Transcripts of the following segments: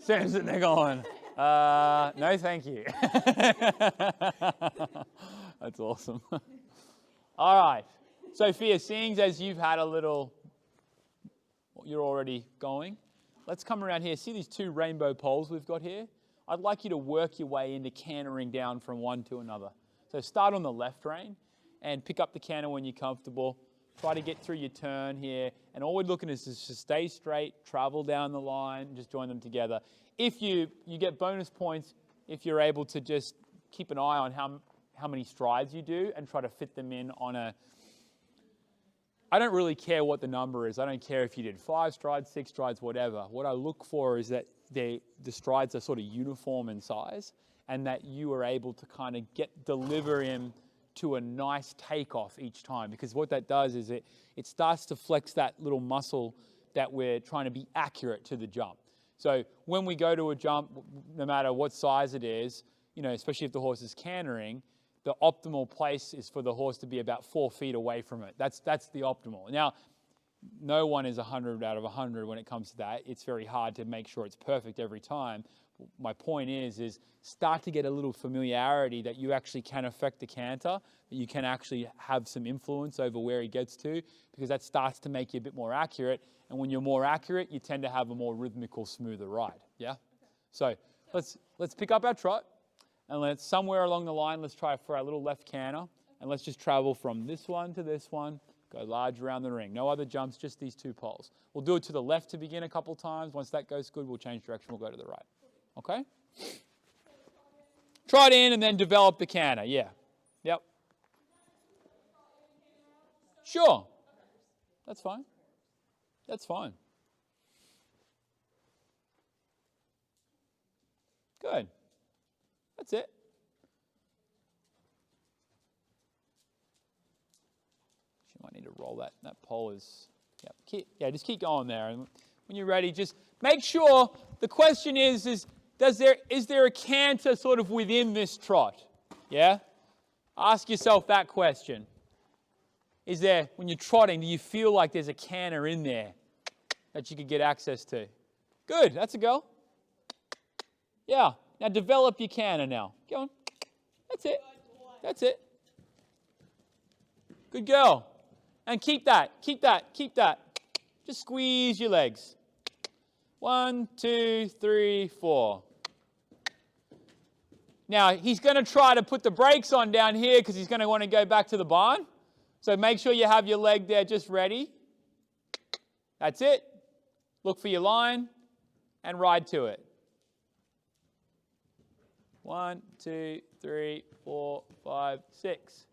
Sam's sitting there going, no thank you. That's awesome. All right. Sophia, seeing as you've had a little, you're already going, let's come around here. See these two rainbow poles we've got here? I'd like you to work your way into cantering down from one to another. So start on the left rein and pick up the canter when you're comfortable. Try to get through your turn here. And all we're looking is to stay straight, travel down the line, just join them together. If you get bonus points if you're able to just keep an eye on how many strides you do and try to fit them in on a... I don't really care what the number is. I don't care if you did 5 strides, 6 strides, whatever. What I look for is that the strides are sort of uniform in size and that you are able to kind of deliver him to a nice takeoff each time. Because what that does is it starts to flex that little muscle that we're trying to be accurate to the jump. So when we go to a jump, no matter what size it is, especially if the horse is cantering, the optimal place is for the horse to be about 4 feet away from it. That's the optimal. Now, no one is 100 out of 100 when it comes to that. It's very hard to make sure it's perfect every time. My point is start to get a little familiarity that you actually can affect the canter, that you can actually have some influence over where he gets to, because that starts to make you a bit more accurate. And when you're more accurate, you tend to have a more rhythmical, smoother ride. Yeah? So let's pick up our trot. And let's, somewhere along the line, let's try for our little left canter. And let's just travel from this one to this one, go large around the ring. No other jumps, just these 2 poles. We'll do it to the left to begin a couple times. Once that goes good, we'll change direction. We'll go to the right. Okay? Trot in and then develop the canter. Yeah. Yep. Sure. That's fine. That's fine. Good. That's it. You might need to roll that. That pole is, just keep going there. And when you're ready, just make sure, the question is there a canter sort of within this trot? Yeah? Ask yourself that question. Is there, when you're trotting, do you feel like there's a canter in there that you could get access to? Good, that's a go. Yeah. Now develop your canter now. Go on. That's it. That's it. Good girl. And keep that. Just squeeze your legs. 1, 2, 3, 4. Now, he's going to try to put the brakes on down here because he's going to want to go back to the barn. So make sure you have your leg there just ready. That's it. Look for your line and ride to it. 1, 2, 3, 4, 5, 6.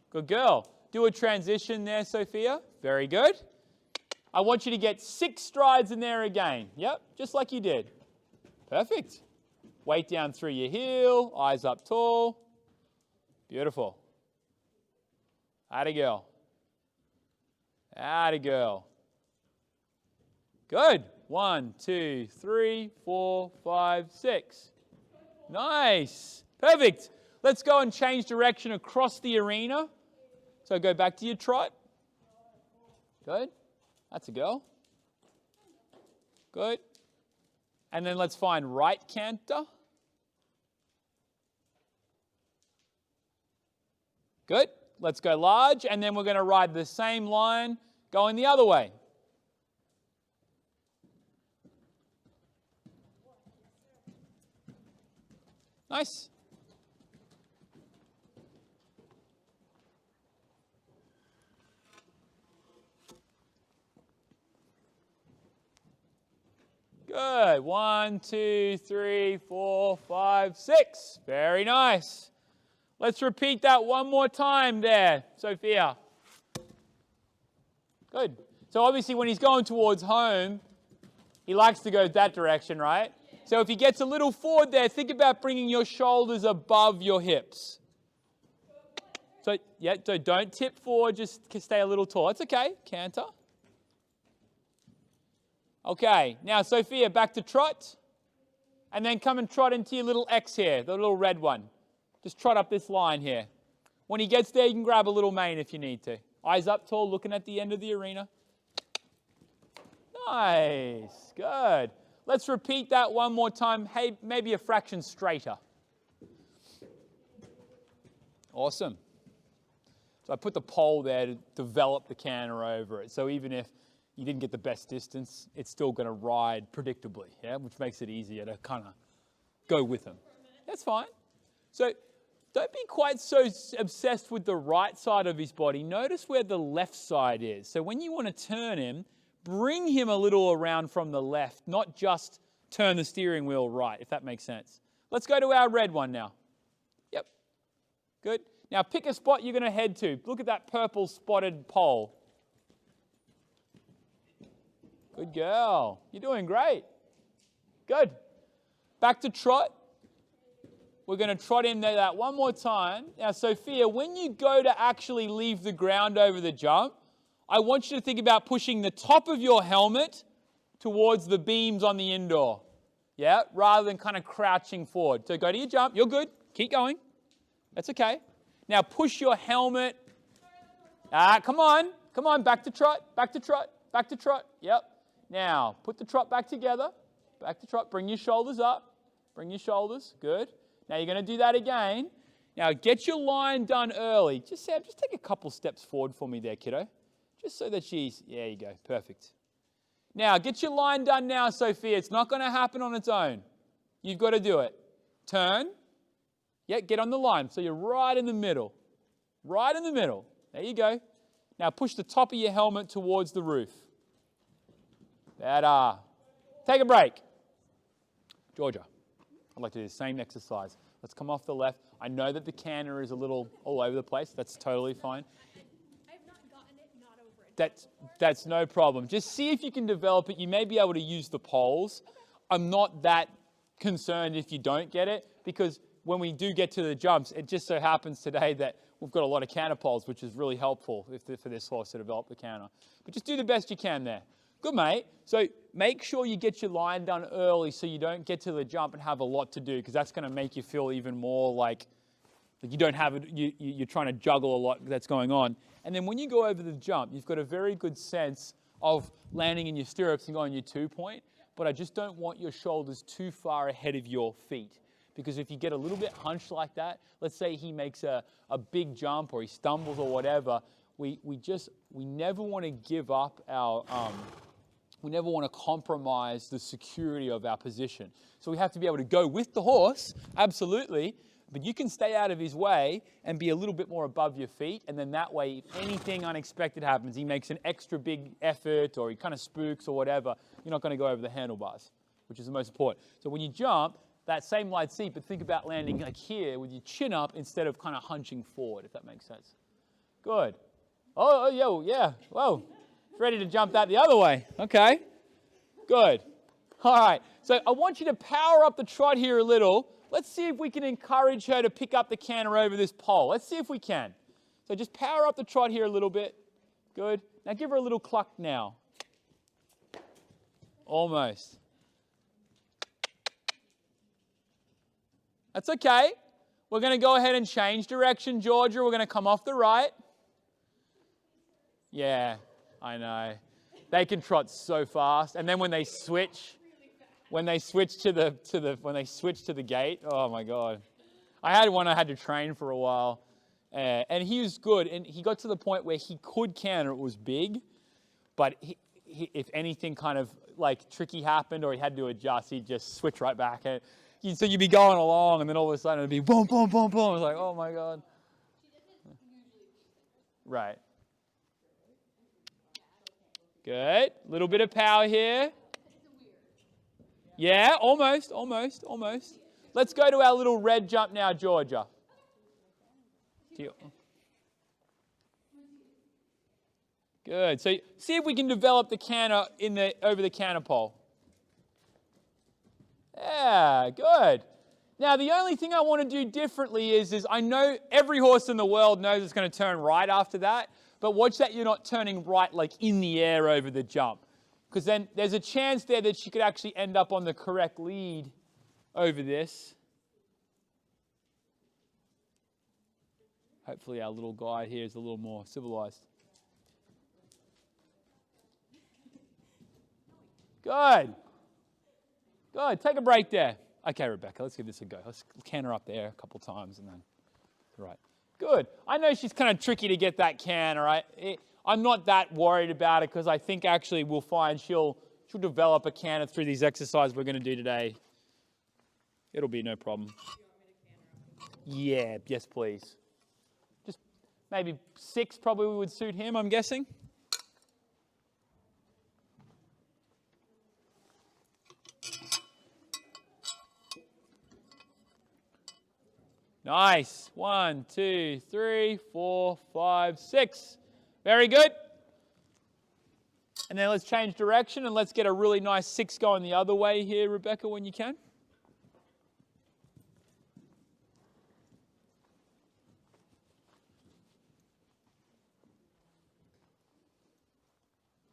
Good girl. Do a transition there, Sophia. Very good. I want you to get 6 strides in there again. Yep, just like you did. Perfect. Weight down through your heel, eyes up tall. Beautiful. Atta girl. Atta girl. Good. 1, 2, 3, 4, 5, 6. Nice. Perfect. Let's go and change direction across the arena. So go back to your trot. Good. That's a girl. Good. And then let's find right canter. Good. Let's go large, and then we're going to ride the same line going the other way. Nice. Good. 1, 2, 3, 4, 5, 6. Very nice. Let's repeat that one more time there, Sophia. Good. So obviously when he's going towards home, he likes to go that direction, right? So if he gets a little forward there, think about bringing your shoulders above your hips. So don't tip forward, just stay a little tall. That's okay, canter. Okay, now Sophia, back to trot. And then come and trot into your little X here, the little red one. Just trot up this line here. When he gets there, you can grab a little mane if you need to. Eyes up tall, looking at the end of the arena. Nice, good. Let's repeat that one more time. Hey, maybe a fraction straighter. Awesome. So I put the pole there to develop the canter over it. So even if you didn't get the best distance, it's still going to ride predictably, yeah, which makes it easier to kind of go with him. That's fine. So don't be quite so obsessed with the right side of his body. Notice where the left side is. So when you want to turn him, bring him a little around from the left, not just turn the steering wheel right, if that makes sense. Let's go to our red one now. Yep. Good. Now pick a spot you're going to head to. Look at that purple spotted pole. Good girl. You're doing great. Good. Back to trot. We're going to trot in there that one more time. Now, Sophia, when you go to actually leave the ground over the jump, I want you to think about pushing the top of your helmet towards the beams on the indoor. Yeah, rather than kind of crouching forward. So go to your jump. You're good. Keep going. That's okay. Now push your helmet. Come on. Come on. Back to trot. Back to trot. Back to trot. Yep. Now, put the trot back together. Back to trot. Bring your shoulders up. Bring your shoulders. Good. Now, you're going to do that again. Now, get your line done early. Sam, just take a couple steps forward for me there, kiddo. Just so that she's... There you go. Perfect. Now, get your line done now, Sophia. It's not going to happen on its own. You've got to do it. Turn. Yeah, get on the line. So you're right in the middle. Right in the middle. There you go. Now, push the top of your helmet towards the roof. Better. Take a break. Georgia, I'd like to do the same exercise. Let's come off the left. I know that the canter is a little all over the place. That's totally fine. I have not gotten it, not over it. That's no problem. Just see if you can develop it. You may be able to use the poles. I'm not that concerned if you don't get it, because when we do get to the jumps, it just so happens today that we've got a lot of canter poles, which is really helpful for this horse to develop the canter. But just do the best you can there. Good, mate. So make sure you get your line done early so you don't get to the jump and have a lot to do, because that's going to make you feel even more like you don't have it, you're trying to juggle a lot that's going on. And then when you go over the jump, you've got a very good sense of landing in your stirrups and going your 2-point, but I just don't want your shoulders too far ahead of your feet, because if you get a little bit hunched like that, let's say he makes a big jump or he stumbles or whatever, we never want to give up our... we never want to compromise the security of our position. So we have to be able to go with the horse, absolutely, but you can stay out of his way and be a little bit more above your feet, and then that way, if anything unexpected happens, he makes an extra big effort or he kind of spooks or whatever, you're not going to go over the handlebars, which is the most important. So when you jump, that same light seat, but think about landing like here with your chin up instead of kind of hunching forward, if that makes sense. Good. Oh, yeah, whoa. Ready to jump that the other way. Okay, good. All right, so I want you to power up the trot here a little. Let's see if we can encourage her to pick up the canter over this pole. Let's see if we can. So just power up the trot here a little bit. Good. Now give her a little cluck now. Almost. That's okay. We're going to go ahead and change direction, Georgia. We're going to come off the right. Yeah. I know. They can trot so fast, and then when they switch to the gate, oh my God! I had one I had to train for a while, and he was good, and he got to the point where he could canter. It was big, but if anything kind of like tricky happened or he had to adjust, he'd just switch right back. And so you'd be going along, and then all of a sudden it'd be boom, boom, boom, boom. It's like, oh my God! Right. Good. Little bit of power here. Yeah, almost. Let's go to our little red jump now, Georgia. Good. So see if we can develop the canter over the canter pole. Yeah, good. Now, the only thing I want to do differently is I know every horse in the world knows it's going to turn right after that. But watch that you're not turning right like in the air over the jump, because then there's a chance there that she could actually end up on the correct lead over this. Hopefully our little guide here is a little more civilized. Good. Good. Take a break there. Okay, Rebecca, let's give this a go. Let's canter up there a couple times and then. Right. Good. I know she's kind of tricky to get that can, all right? I'm not that worried about it because I think actually we'll find she'll develop a canter through these exercises we're going to do today. It'll be no problem. Yeah, yes, please. Just maybe 6 probably would suit him, I'm guessing. Nice. 1, 2, 3, 4, 5, 6. Very good. And then let's change direction and let's get a really nice 6 going the other way here, Rebecca, when you can.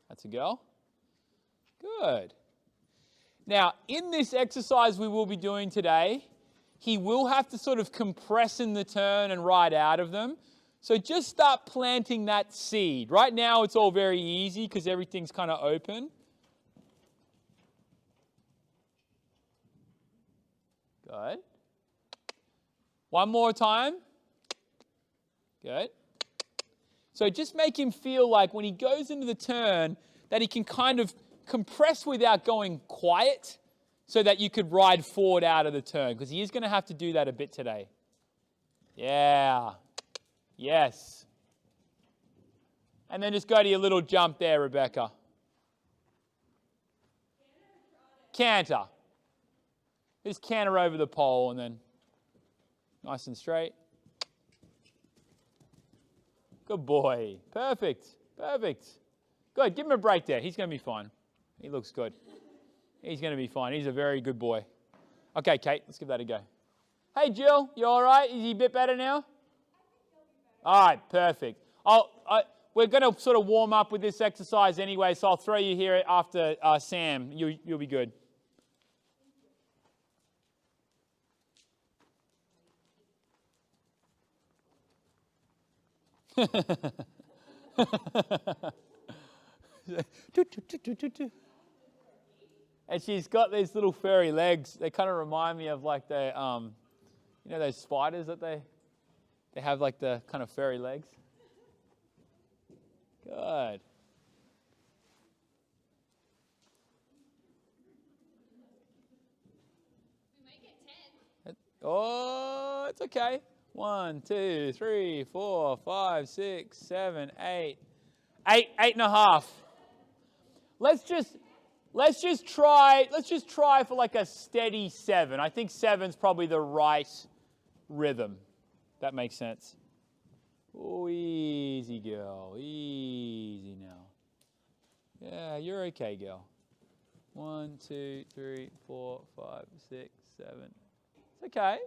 That's a go. Good. Now, in this exercise we will be doing today, he will have to sort of compress in the turn and ride out of them. So just start planting that seed. Right now it's all very easy because everything's kind of open. Good. One more time. Good. So just make him feel like when he goes into the turn that he can kind of compress without going quiet so that you could ride forward out of the turn because he is going to have to do that a bit today. Yeah. Yes. And then just go to your little jump there, Rebecca. Canter. Just canter over the pole and then nice and straight. Good boy. Perfect. Perfect. Good. Give him a break there. He's going to be fine. He looks good. He's going to be fine. He's a very good boy. Okay, Kate, let's give that a go. Hey, Jill, you all right? Is he a bit better now? All right, perfect. We're going to sort of warm up with this exercise anyway, so I'll throw you here after Sam. You'll be good. And she's got these little furry legs. They kind of remind me of like the, you know, those spiders that they have like the kind of furry legs. Good. We might get 10. Oh, it's okay. 1, 2, 3, 4, 5, 6, 7, 8. 8.5. Let's just try for like a steady 7. I think 7's probably the right rhythm. That makes sense. Oh, easy, girl. Easy now. Yeah, you're okay, girl. 1, 2, 3, 4, 5, 6, 7. It's okay.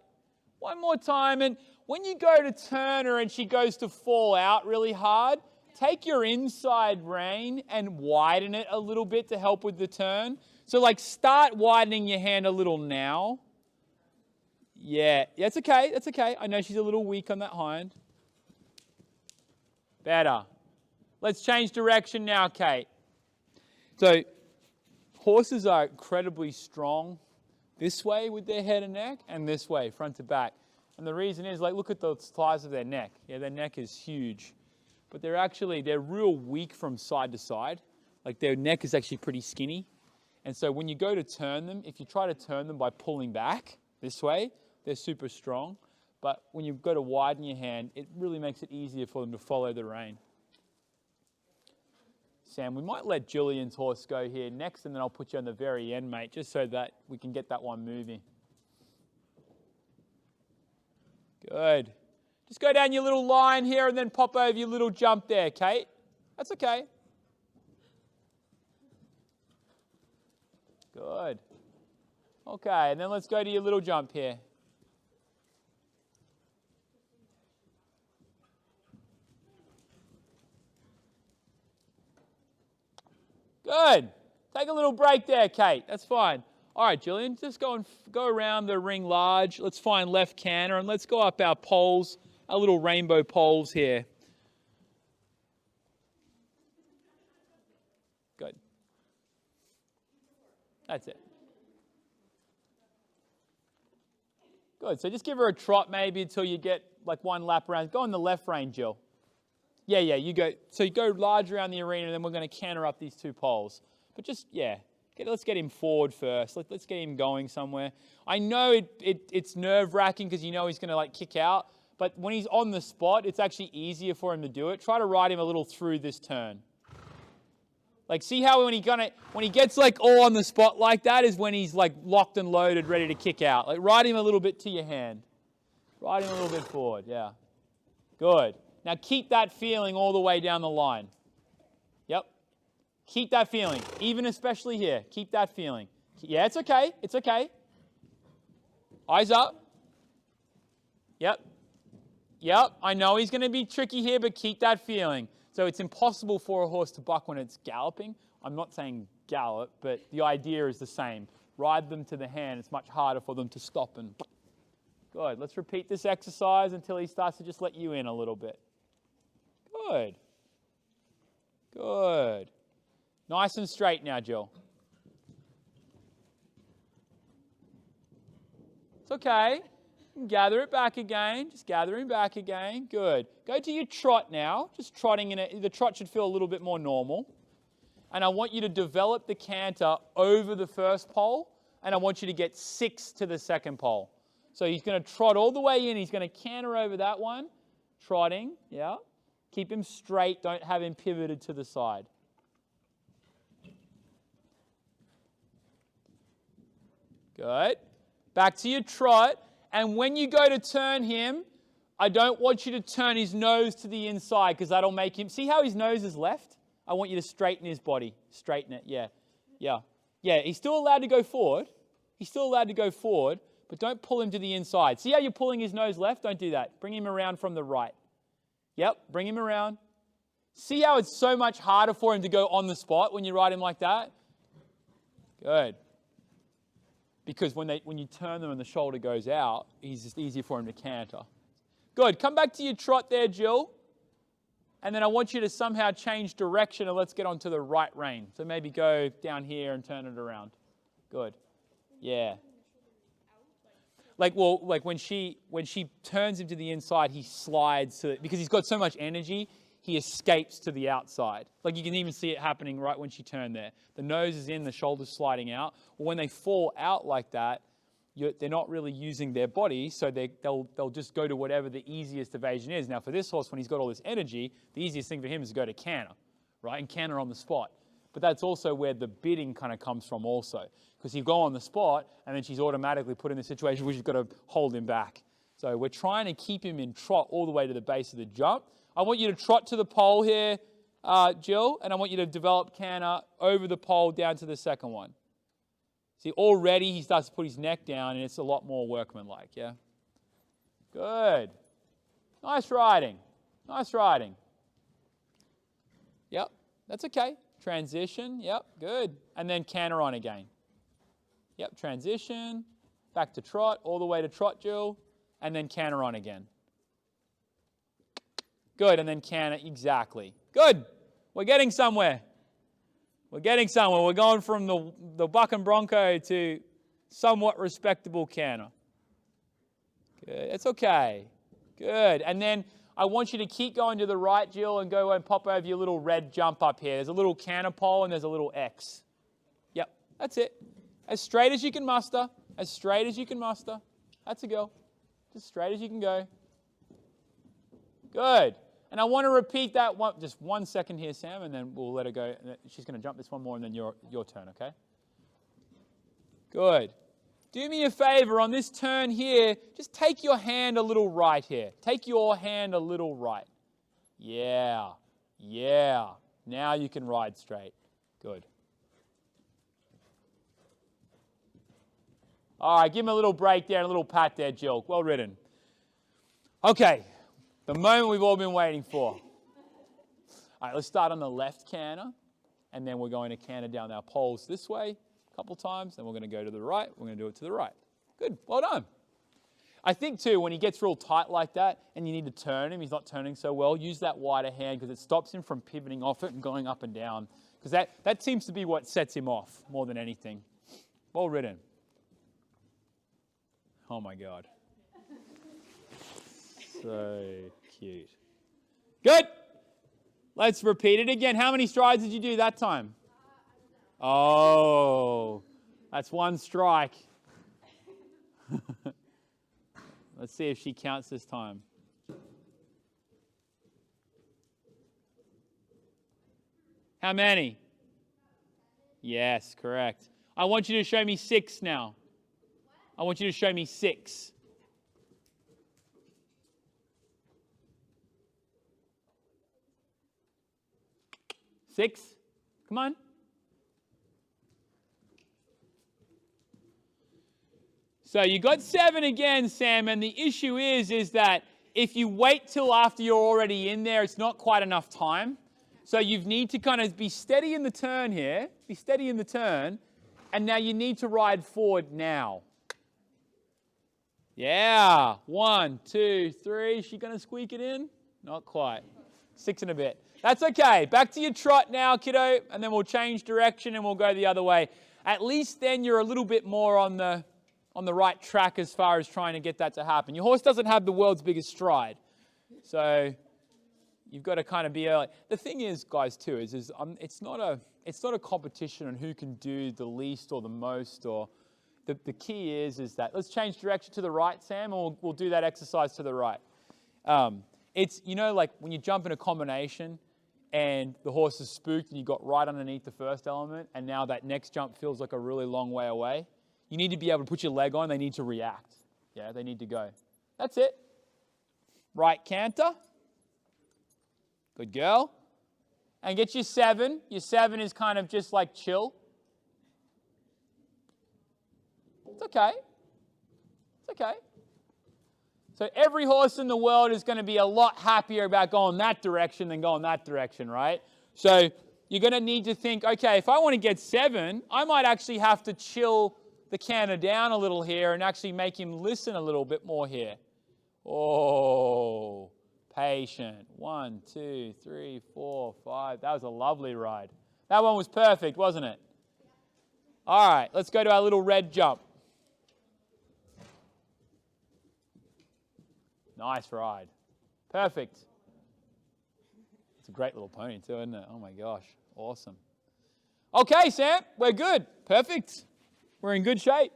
One more time. And when you go to turn her and she goes to fall out really hard, take your inside rein and widen it a little bit to help with the turn. So like start widening your hand a little now. Yeah, it's okay. That's okay. I know she's a little weak on that hind. Better. Let's change direction now, Kate. So horses are incredibly strong this way with their head and neck and this way, front to back. And the reason is, like, look at the size of their neck. Yeah, their neck is huge. But they're real weak from side to side. Like their neck is actually pretty skinny. And so when you go to turn them, if you try to turn them by pulling back this way, they're super strong. But when you go to widen your hand, it really makes it easier for them to follow the rein. Sam, we might let Julian's horse go here next, and then I'll put you on the very end, mate, just so that we can get that one moving. Good. Just go down your little line here and then pop over your little jump there, Kate. That's okay. Good. Okay, and then let's go to your little jump here. Good. Take a little break there, Kate. That's fine. All right, Julian, just go around the ring large. Let's find left canter, and let's go up our poles, our little rainbow poles here. Good. That's it. Good. So just give her a trot maybe until you get like one lap around. Go on the left rein, Jill. Yeah, you go. So you go large around the arena, and then we're going to canter up these two poles. But just, let's get him forward first. Let's get him going somewhere. I know it's nerve-wracking because you know he's going to like kick out. But when he's on the spot, it's actually easier for him to do it. Try to ride him a little through this turn. Like, see how when he gets like all on the spot like that is when he's like locked and loaded, ready to kick out. Like, ride him a little bit to your hand. Ride him a little bit forward, yeah. Good. Now keep that feeling all the way down the line. Yep. Keep that feeling, even especially here. Keep that feeling. Yeah, it's okay. It's okay. Eyes up. Yep. I know he's going to be tricky here, but keep that feeling. So it's impossible for a horse to buck when it's galloping. I'm not saying gallop, but the idea is the same. Ride them to the hand. It's much harder for them to stop and... Good. Let's repeat this exercise until he starts to just let you in a little bit. Good. Nice and straight now, Jill. It's okay. Gather it back again. Just gather him back again. Good. Go to your trot now. Just trotting in it. The trot should feel a little bit more normal. And I want you to develop the canter over the first pole. And I want you to get 6 to the second pole. So he's going to trot all the way in. He's going to canter over that one. Trotting. Yeah. Keep him straight. Don't have him pivoted to the side. Good. Back to your trot. And when you go to turn him, I don't want you to turn his nose to the inside because that'll make him... See how his nose is left? I want you to straighten his body. Straighten it, yeah. He's still allowed to go forward. But don't pull him to the inside. See how you're pulling his nose left? Don't do that. Bring him around from the right. Yep, bring him around. See how it's so much harder for him to go on the spot when you ride him like that? Good. Because when you turn them and the shoulder goes out, it's just easier for him to canter. Good. Come back to your trot there, Jill. And then I want you to somehow change direction and let's get onto the right rein. So maybe go down here and turn it around. Good. Yeah. Like when she turns him to the inside, he slides to it because he's got so much energy, he escapes to the outside. Like you can even see it happening right when she turned there. The nose is in, the shoulder's sliding out. Well, when they fall out like that, they're not really using their body, so they'll just go to whatever the easiest evasion is. Now, for this horse, when he's got all this energy, the easiest thing for him is to go to canter, right? And canter on the spot. But that's also where the bidding kind of comes from also. Because he'll go on the spot, and then she's automatically put in the situation where she's got to hold him back. So we're trying to keep him in trot all the way to the base of the jump. I want you to trot to the pole here, Jill, and I want you to develop canter over the pole down to the second one. See, already he starts to put his neck down, and it's a lot more workmanlike, yeah? Good. Nice riding. Yep, that's okay. Transition, yep, good. And then canter on again. Yep, transition, back to trot, all the way to trot, Jill, and then canter on again. Good, and then canter, exactly. Good, we're getting somewhere. We're going from the buck and bronco to somewhat respectable canter. Good, it's okay. Good, and then I want you to keep going to the right, Jill, and go and pop over your little red jump up here. There's a little canter pole and there's a little X. Yep, that's it. As straight as you can muster. That's a go. Just straight as you can go. Good. And I want to repeat that just 1 second here, Sam, and then we'll let her go. She's going to jump this one more, and then your turn, okay? Good. Do me a favor on this turn here. Just take your hand a little right here. Yeah. Now you can ride straight. Good. All right, give him a little break there, a little pat there, Jill. Well ridden. Okay, the moment we've all been waiting for. All right, let's start on the left canter, and then we're going to canter down our poles this way a couple times, then we're going to go to the right. We're going to do it to the right. Good, well done. I think, too, when he gets real tight like that and you need to turn him, he's not turning so well, use that wider hand because it stops him from pivoting off it and going up and down because that seems to be what sets him off more than anything. Well ridden. Oh, my God. So cute. Good. Let's repeat it again. How many strides did you do that time? Oh, that's one strike. Let's see if she counts this time. How many? Yes, correct. I want you to show me 6 now. I want you to show me 6. Six? Come on. So you got 7 again, Sam, and the issue is that if you wait till after you're already in there, it's not quite enough time. So you need to kind of be steady in the turn here. Be steady in the turn. And now you need to ride forward now. Yeah. 1, 2, 3. Is she going to squeak it in? Not quite. 6 and a bit. That's okay. Back to your trot now, kiddo. And then we'll change direction and we'll go the other way. At least then you're a little bit more on the right track as far as trying to get that to happen. Your horse doesn't have the world's biggest stride. So you've got to kind of be early. The thing is, guys, too, is it's not a competition on who can do the least or the most. Or the key is that let's change direction to the right, Sam, and we'll do that exercise to the right. It's, like when you jump in a combination and the horse is spooked and you got right underneath the first element, and now that next jump feels like a really long way away. You need to be able to put your leg on. They need to react. Yeah, they need to go. That's it. Right canter. Good girl. And get your 7. Your 7 is kind of just like chill. It's okay. It's okay. So every horse in the world is going to be a lot happier about going that direction than going that direction, right? So you're going to need to think, okay, if I want to get 7, I might actually have to chill the canter down a little here and actually make him listen a little bit more here. Oh, patient. 1, 2, 3, 4, 5. That was a lovely ride. That one was perfect, wasn't it? All right, let's go to our little red jump. Nice ride. Perfect. It's a great little pony too, isn't it? Oh my gosh. Awesome. Okay, Sam, we're good. Perfect. We're in good shape.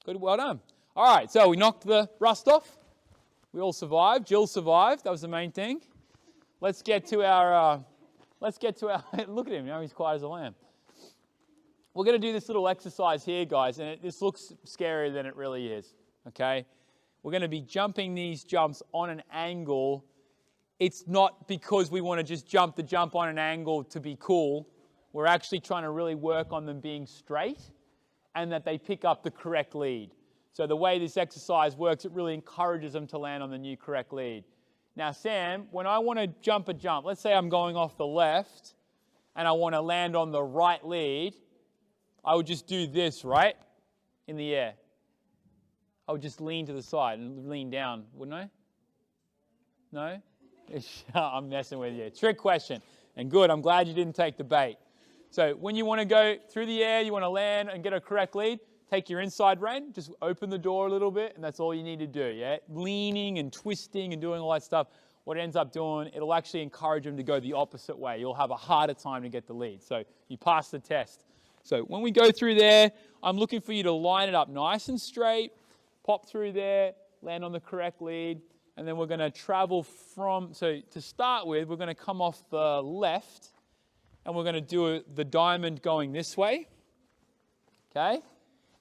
Good, well done. All right, so we knocked the rust off. We all survived. Jill survived. That was the main thing. Let's get to our, look at him, he's quiet as a lamb. We're going to do this little exercise here, guys, and this looks scarier than it really is, okay? We're going to be jumping these jumps on an angle. It's not because we want to just jump the jump on an angle to be cool. We're actually trying to really work on them being straight and that they pick up the correct lead. So the way this exercise works, it really encourages them to land on the new correct lead. Now, Sam, when I want to jump a jump, let's say I'm going off the left and I want to land on the right lead, I would just do this, right, in the air. I would just lean to the side and lean down, wouldn't I? No? I'm messing with you. Trick question. And good, I'm glad you didn't take the bait. So when you want to go through the air, you want to land and get a correct lead, take your inside rein, just open the door a little bit, and that's all you need to do, yeah? Leaning and twisting and doing all that stuff, what it ends up doing, it'll actually encourage them to go the opposite way. You'll have a harder time to get the lead. So you pass the test. So when we go through there, I'm looking for you to line it up nice and straight, pop through there, land on the correct lead, and then we're going to travel from, so to start with, we're going to come off the left, and we're going to do the diamond going this way, okay?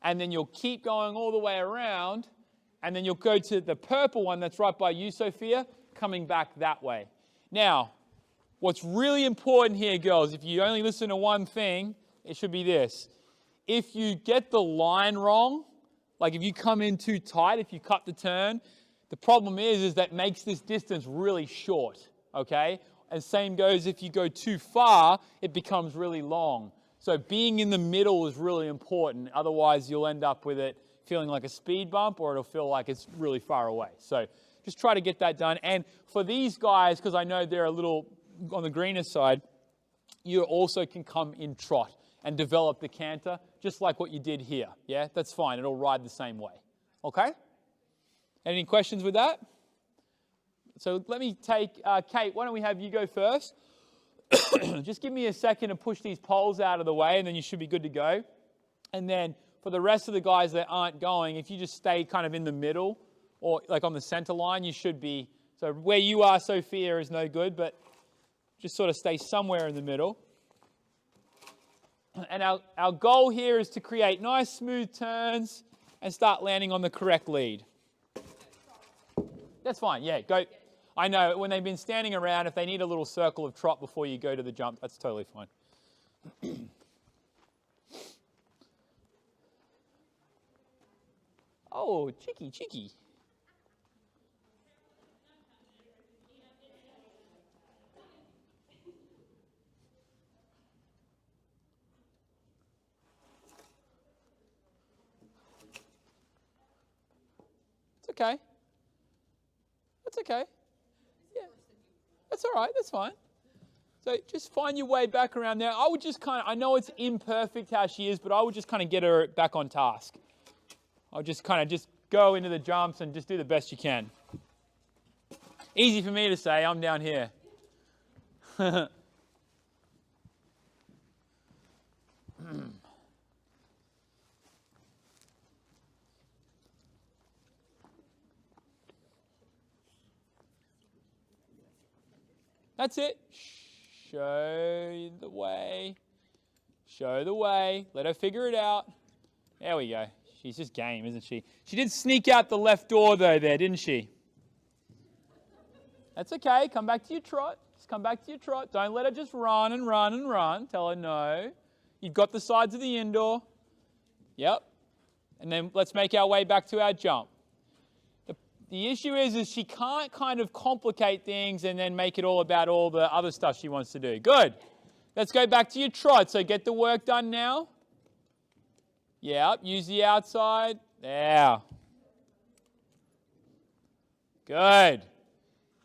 And then you'll keep going all the way around, and then you'll go to the purple one that's right by you, Sophia, coming back that way. Now, what's really important here, girls, if you only listen to one thing, it should be this. If you get the line wrong, like if you come in too tight, if you cut the turn, the problem is that makes this distance really short, okay? And same goes if you go too far, it becomes really long. So being in the middle is really important. Otherwise, you'll end up with it feeling like a speed bump or it'll feel like it's really far away. So just try to get that done. And for these guys, because I know they're a little on the greener side, you also can come in trot and develop the canter just like what you did here. Yeah, that's fine. It'll ride the same way. Okay? Any questions with that? So let me take, Kate, why don't we have you go first? Just give me a second to push these poles out of the way, and then you should be good to go. And then for the rest of the guys that aren't going, if you just stay kind of in the middle or like on the center line, you should be. So where you are, Sophia, is no good, but just sort of stay somewhere in the middle. And our goal here is to create nice smooth turns and start landing on the correct lead. That's fine, yeah, go. I know, when they've been standing around, if they need a little circle of trot before you go to the jump, that's totally fine. Oh, cheeky, cheeky. It's okay. That's okay. Yeah. That's all right. That's fine. So just find your way back around there. I would just kind of, I know it's imperfect how she is, but I would just kind of get her back on task. I'll just kind of just go into the jumps and just do the best you can. Easy for me to say, I'm down here. That's it. Show the way. Show the way. Let her figure it out. There we go. She's just game, isn't she? She did sneak out the left door, though, there, didn't she? That's okay. Come back to your trot. Just come back to your trot. Don't let her just run and run and run. Tell her no. You've got the sides of the indoor. Yep. And then let's make our way back to our jump. The issue is she can't kind of complicate things and then make it all about all the other stuff she wants to do. Good. Let's go back to your trot. So get the work done now. Yeah, use the outside. There. Good.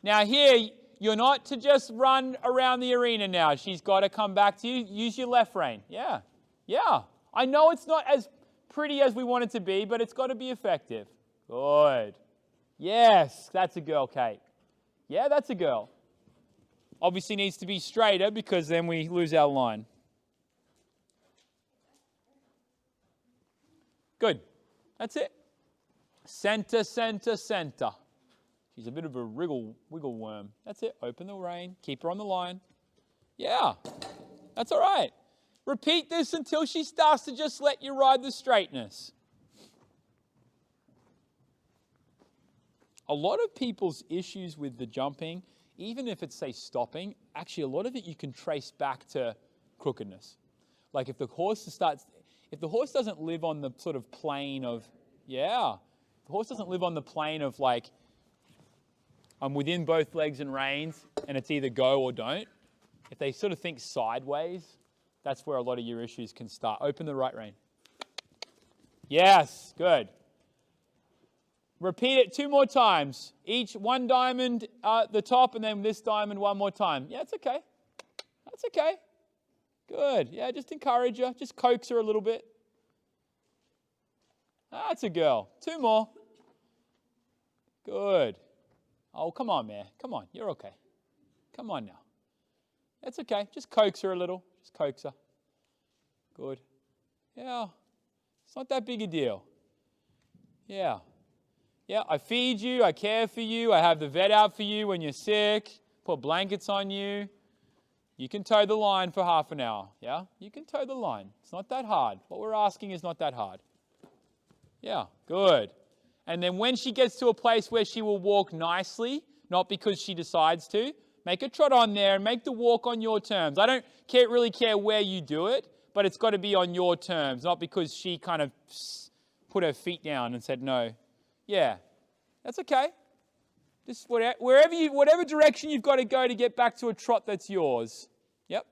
Now here, you're not to just run around the arena now. She's got to come back to you. Use your left rein. Yeah. Yeah. I know it's not as pretty as we want it to be, but it's got to be effective. Good. Yes, that's a girl, Kate. Yeah, that's a girl. Obviously needs to be straighter because then we lose our line. Good. That's it. Center, center, center. She's a bit of a wiggle worm. That's it. Open the rein. Keep her on the line. Yeah. That's all right. Repeat this until she starts to just let you ride the straightness. A lot of people's issues with the jumping, even if it's, say, stopping, actually a lot of it you can trace back to crookedness. Like if the horse doesn't live on the sort of plane of, the horse doesn't live on the plane of like, I'm within both legs and reins and it's either go or don't. If they sort of think sideways, that's where a lot of your issues can start. Open the right rein. Yes, good. Repeat it 2 more times. Each one diamond at the top and then this diamond 1 more time. Yeah, it's okay. That's okay. Good. Yeah, just encourage her. Just coax her a little bit. That's a girl. 2 more. Good. Oh, come on, man. Come on. You're okay. Come on now. That's okay. Just coax her a little. Just coax her. Good. Yeah. It's not that big a deal. Yeah. Yeah, I feed you, I care for you, I have the vet out for you when you're sick, put blankets on you. You can toe the line for half an hour, yeah? You can toe the line. It's not that hard. What we're asking is not that hard. Yeah, good. And then when she gets to a place where she will walk nicely, not because she decides to, make a trot on there and make the walk on your terms. I don't really care where you do it, but it's got to be on your terms, not because she kind of put her feet down and said no. Yeah, that's okay. Just whatever direction you've got to go to get back to a trot that's yours. Yep.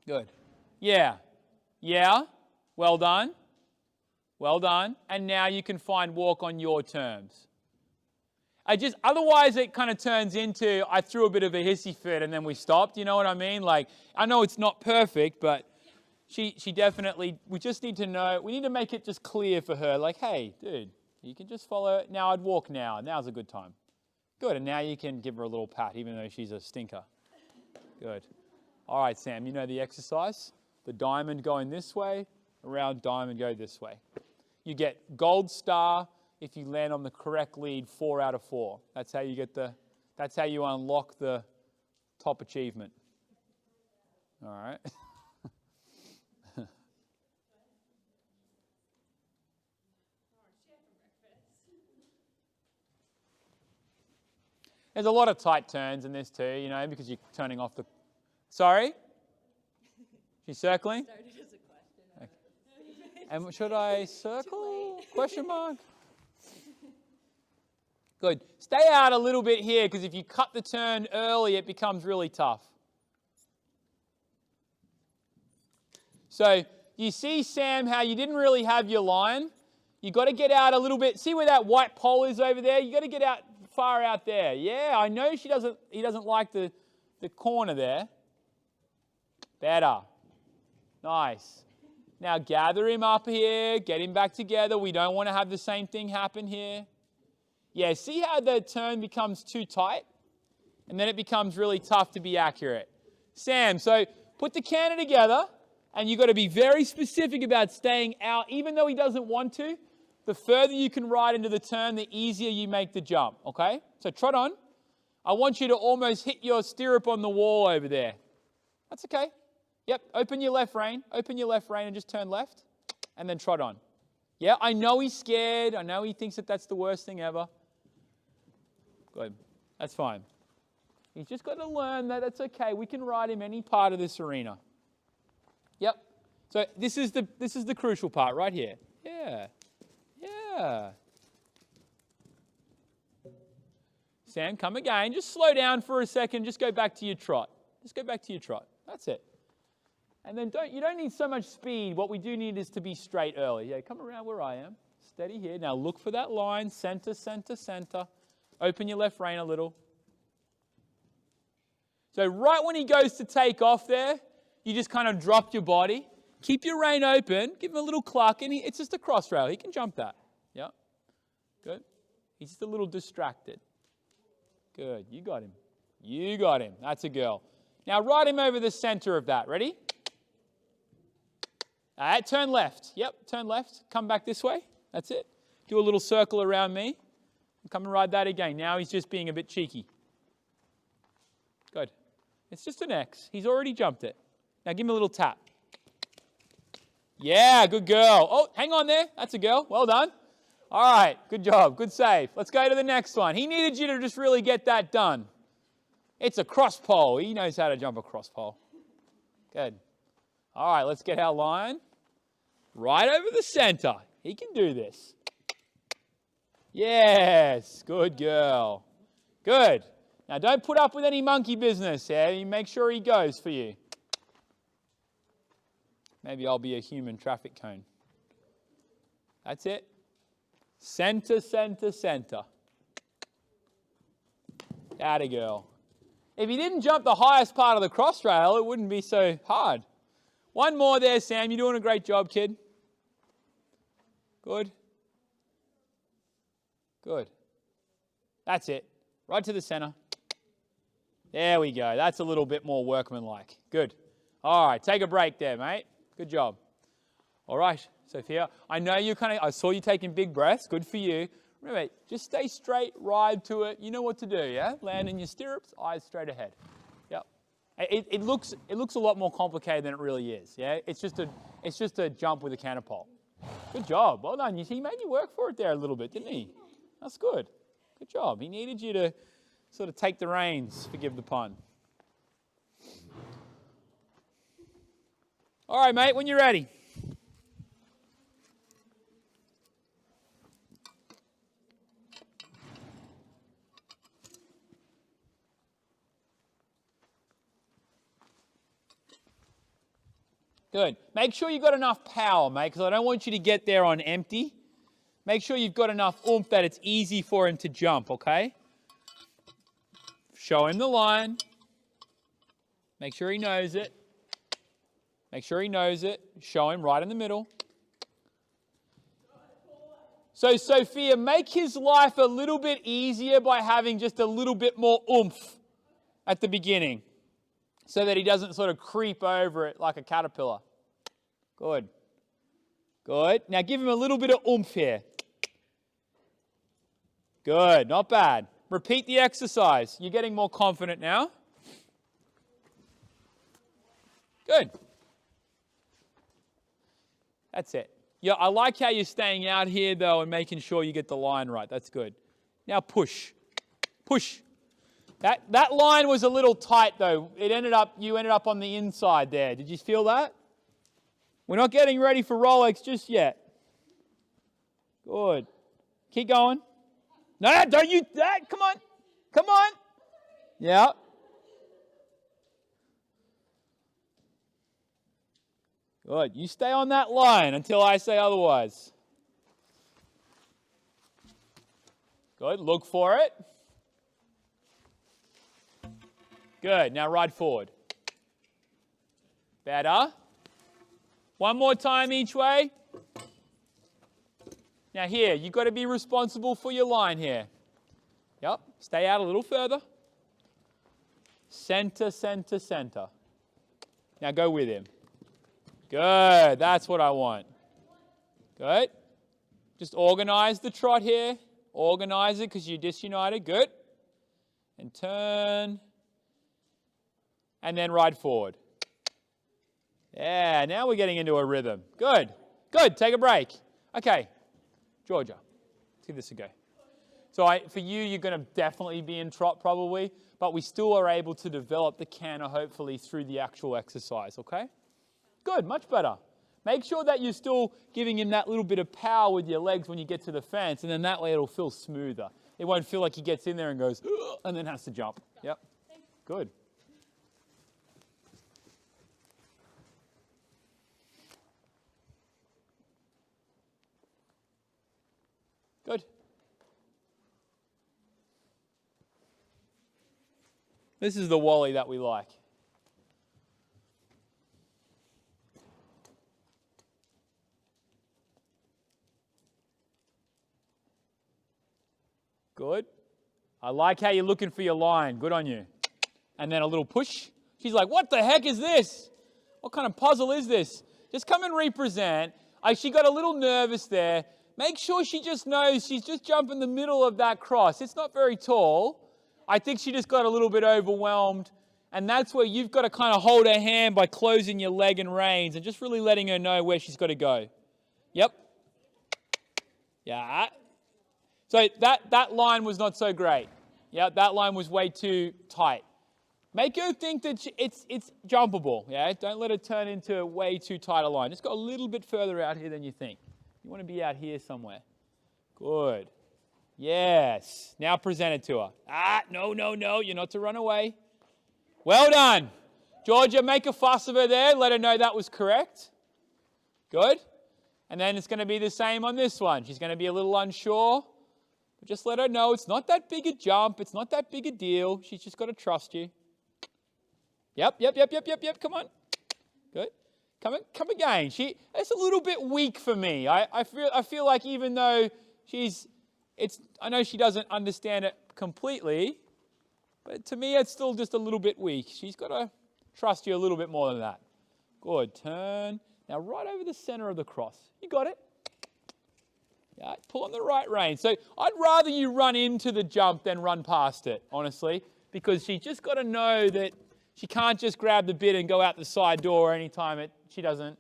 Good. Yeah. Yeah. Well done. Well done. And now you can find walk on your terms. Otherwise it kind of turns into, I threw a bit of a hissy fit and then we stopped. You know what I mean? Like, I know it's not perfect, but she definitely, we just need to know, we need to make it just clear for her. Like, hey, dude. You can just follow it. Now I'd walk now. Now's a good time. Good, and now you can give her a little pat, even though she's a stinker. Good. All right, Sam, you know the exercise. The diamond going this way, around diamond go this way. You get gold star if you land on the correct lead 4 out of 4. That's how you get that's how you unlock the top achievement. All right. There's a lot of tight turns in this too, you know, because you're turning off the... Sorry? She's circling? Started as a question. Okay. And should I circle? Question mark? Good. Stay out a little bit here, because if you cut the turn early, it becomes really tough. So you see, Sam, how you didn't really have your line? You got to get out a little bit. See where that white pole is over there? You got to get out far out there. Yeah, I know he doesn't like the corner there. Better. Nice. Now gather him up here, get him back together. We don't want to have the same thing happen here. Yeah, see how the turn becomes too tight? And then it becomes really tough to be accurate. Sam, so put the canter together, and you've got to be very specific about staying out, even though he doesn't want to. The further you can ride into the turn, the easier you make the jump, okay? So trot on. I want you to almost hit your stirrup on the wall over there. That's okay. Yep, open your left rein. Open your left rein and just turn left, and then trot on. Yeah, I know he's scared. I know he thinks that that's the worst thing ever. Good. That's fine. He's just got to learn that that's okay. We can ride him any part of this arena. Yep. So this is the crucial part right here. Yeah. Yeah. Sam, come again. Just slow down for a second. Just go back to your trot. Just go back to your trot. That's it. And then you don't need so much speed. What we do need is to be straight early. Yeah, come around where I am. Steady here. Now look for that line. Center, center, center. Open your left rein a little. So right when he goes to take off there, you just kind of drop your body. Keep your rein open. Give him a little cluck. And it's just a cross rail. He can jump that. Yeah. Good. He's just a little distracted. Good. You got him. You got him. That's a girl. Now ride him over the center of that. Ready? All right, turn left. Yep, turn left. Come back this way. That's it. Do a little circle around me. Come and ride that again. Now he's just being a bit cheeky. Good. It's just an X. He's already jumped it. Now give him a little tap. Yeah, good girl. Oh, hang on there. That's a girl. Well done. All right, good job. Good save. Let's go to the next one. He needed you to just really get that done. It's a cross pole. He knows how to jump a cross pole. Good. All right, let's get our line right over the center. He can do this. Yes, good girl. Good. Now don't put up with any monkey business. Yeah? You make sure he goes for you. Maybe I'll be a human traffic cone. That's it. Center, center, center. Atta girl. If you didn't jump the highest part of the cross rail, it wouldn't be so hard. One more there, Sam. You're doing a great job, kid. Good. Good. That's it. Right to the center. There we go. That's a little bit more workmanlike. Good. All right. Take a break there, mate. Good job. All right, Sophia. I know you I saw you taking big breaths. Good for you. Remember, just stay straight, ride to it. You know what to do, yeah? Land in your stirrups, eyes straight ahead. Yep. It looks a lot more complicated than it really is, yeah? It's just a jump with a canter pole. Good job. Well done. He made you work for it there a little bit, didn't he? That's good. Good job. He needed you to sort of take the reins, forgive the pun. All right, mate, when you're ready. Good. Make sure you've got enough power, mate, because I don't want you to get there on empty. Make sure you've got enough oomph that it's easy for him to jump, okay? Show him the line. Make sure he knows it. Make sure he knows it. Show him right in the middle. So Sophia, make his life a little bit easier by having just a little bit more oomph at the beginning so that he doesn't sort of creep over it like a caterpillar. Good. Good. Now give him a little bit of oomph here. Good. Not bad. Repeat the exercise. You're getting more confident now. Good. That's it. Yeah, I like how you're staying out here, though, and making sure you get the line right. That's good. Now push. Push. That line was a little tight, though. You ended up on the inside there. Did you feel that? We're not getting ready for Rolex just yet. Good. Keep going. No, don't you... Come on. Come on. Yeah. Good. You stay on that line until I say otherwise. Good. Look for it. Good. Now ride forward. Better. One more time each way. Now here, you've got to be responsible for your line here. Yep. Stay out a little further. Center, center, center. Now go with him. Good. That's what I want. Good. Just organize the trot here. Organize it because you're disunited. Good. And turn. And then ride forward. Yeah, now we're getting into a rhythm. Good. Good. Take a break. Okay. Georgia, let's give this a go. So for you, you're going to definitely be in trot probably, but we still are able to develop the canter hopefully through the actual exercise, okay? Good, much better. Make sure that you're still giving him that little bit of power with your legs when you get to the fence, and then that way it'll feel smoother. It won't feel like he gets in there and goes, ugh, and then has to jump. Yep. Good. Good. This is the Wally that we like. Good. I like how you're looking for your line. Good on you. And then a little push. She's like, what the heck is this? What kind of puzzle is this? Just come and represent. She got a little nervous there. Make sure she just knows she's just jumping the middle of that cross. It's not very tall. I think she just got a little bit overwhelmed. And that's where you've got to kind of hold her hand by closing your leg and reins and just really letting her know where she's got to go. Yep. Yeah. So that line was not so great. Yeah, that line was way too tight. Make her think that it's jumpable. Yeah, don't let it turn into a way too tight a line. Just go a little bit further out here than you think. You want to be out here somewhere. Good. Yes. Now present it to her. No. You're not to run away. Well done. Georgia, make a fuss of her there. Let her know that was correct. Good. And then it's going to be the same on this one. She's going to be a little unsure. But just let her know it's not that big a jump. It's not that big a deal. She's just got to trust you. Yep. Come on. Good. Come again. It's a little bit weak for me. I feel like even though I know she doesn't understand it completely, but to me it's still just a little bit weak. She's got to trust you a little bit more than that. Good. Turn. Now right over the center of the cross. You got it. Yeah, pull on the right rein. So I'd rather you run into the jump than run past it, honestly, because she just got to know that she can't just grab the bit and go out the side door anytime she doesn't